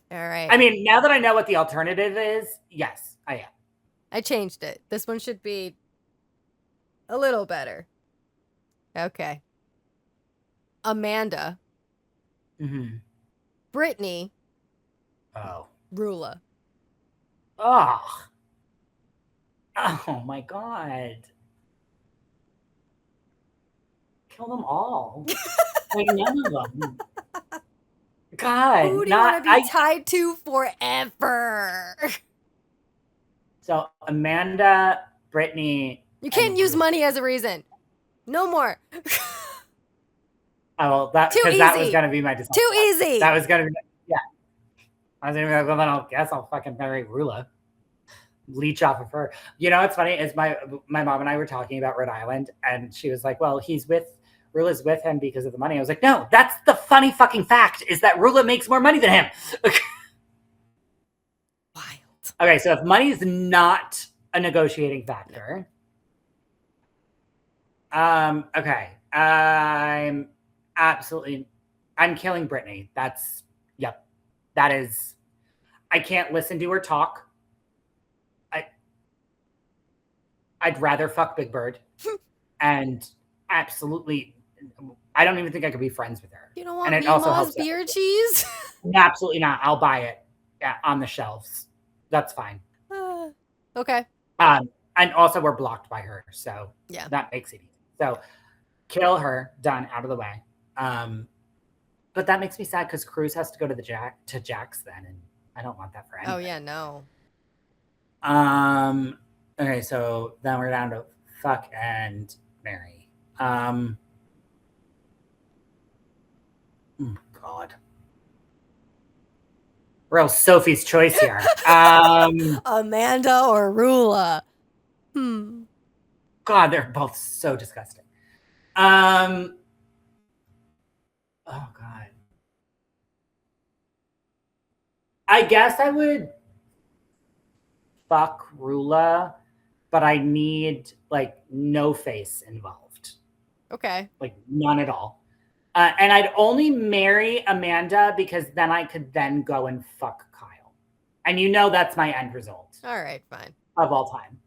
All right. I mean, now that I know what the alternative is, yes, I am. I changed it. This one should be a little better. Okay. Amanda. Mm-hmm. Brittany. Oh. RHOA. Oh. Oh my God. Kill them all. Like, none of them. God. Who do you want to be tied to forever? So Amanda, Brittany. You can't use money as a reason. No more. Oh, that was gonna be my decision. Too easy. That was gonna be, yeah. I was gonna be like, well, then I'll fucking marry RHOA. Leech off of her. You know what's funny is my mom and I were talking about Rhode Island, and she was like, well, RHOA's with him because of the money. I was like, no, that's the funny fucking fact, is that RHOA makes more money than him. Wild. Okay, so if money is not a negotiating factor, okay, I'm killing Brittany. That is, I can't listen to her talk. I'd rather fuck Big Bird, and absolutely, I don't even think I could be friends with her. You don't want and it also Mima's helps beer cheese? Absolutely not. I'll buy it on the shelves. That's fine. Okay. And also we're blocked by her, so yeah, that makes it easy. So kill her, done, out of the way. But that makes me sad because Cruz has to go to Jack's then, and I don't want that for anyone. Oh yeah, no. Okay, so then we're down to fuck and marry. Oh God. Real Sophie's choice here. Amanda or RHOA. God, they're both so disgusting. Oh God. I guess I would fuck RHOA, but I need like no face involved. Okay. Like none at all. And I'd only marry Amanda because then I could then go and fuck Kyle. And you know that's my end result. All right, fine. Of all time.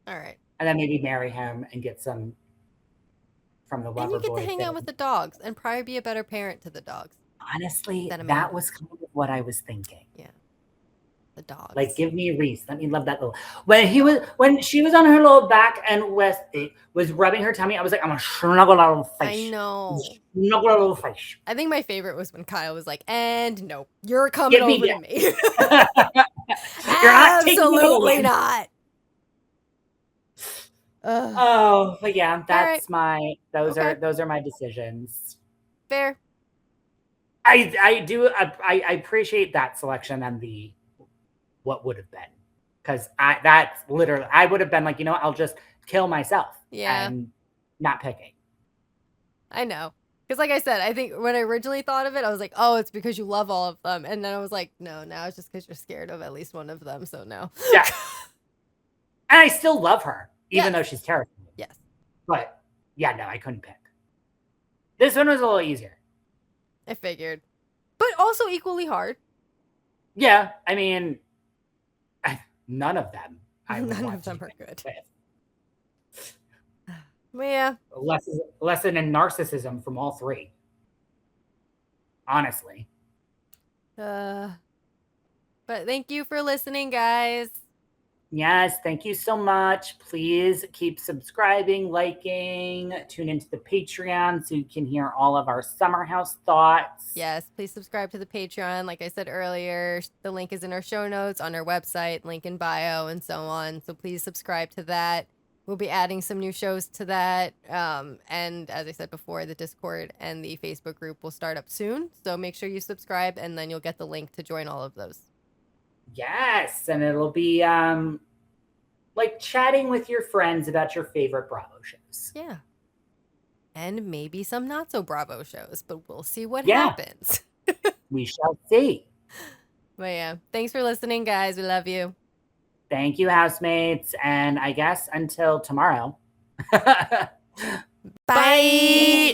All right. And then maybe marry him and get some from the lover boy. And you get to hang out with the dogs and probably be a better parent to the dogs. Honestly, that was kind of what I was thinking. Yeah. The dogs. Like, give me Reese. Let me love that little. When she was on her little back and was rubbing her tummy, I was like, I'm gonna snuggle that little face. I know. Snuggle that little face. I think my favorite was when Kyle was like, "And no, you're coming over to me." You're not Absolutely not. Oh, but yeah, that's right. those are my decisions. Fair. I appreciate that selection and the what would have been, because that's literally, I would have been like, you know what, I'll just kill myself. Yeah. And not picking. I know. Because like I said, I think when I originally thought of it, I was like, oh, it's because you love all of them. And then I was like, no, now it's just because you're scared of at least one of them. So no. Yeah. And I still love her, even though she's terrifying. Yes. But yeah, no, I couldn't pick. This one was a little easier. I figured. But also equally hard. Yeah, I mean, none of them. None of them are good. Well, yeah. Lesson in narcissism from all three. Honestly. But thank you for listening, guys. Yes, thank you so much. Please keep subscribing, liking, tune into the Patreon so you can hear all of our summer house thoughts. Yes, please subscribe to the Patreon. Like I said earlier, the link is in our show notes, on our website, link in bio, and so on. So please subscribe to that. We'll be adding some new shows to that. And as I said before, the Discord and the Facebook group will start up soon. So make sure you subscribe, and then you'll get the link to join all of those. Yes, and it'll be like chatting with your friends about your favorite Bravo shows. Yeah. And maybe some not so Bravo shows, but we'll see what happens. We shall see. But yeah, thanks for listening, guys. We love you. Thank you, housemates. And I guess until tomorrow. Bye.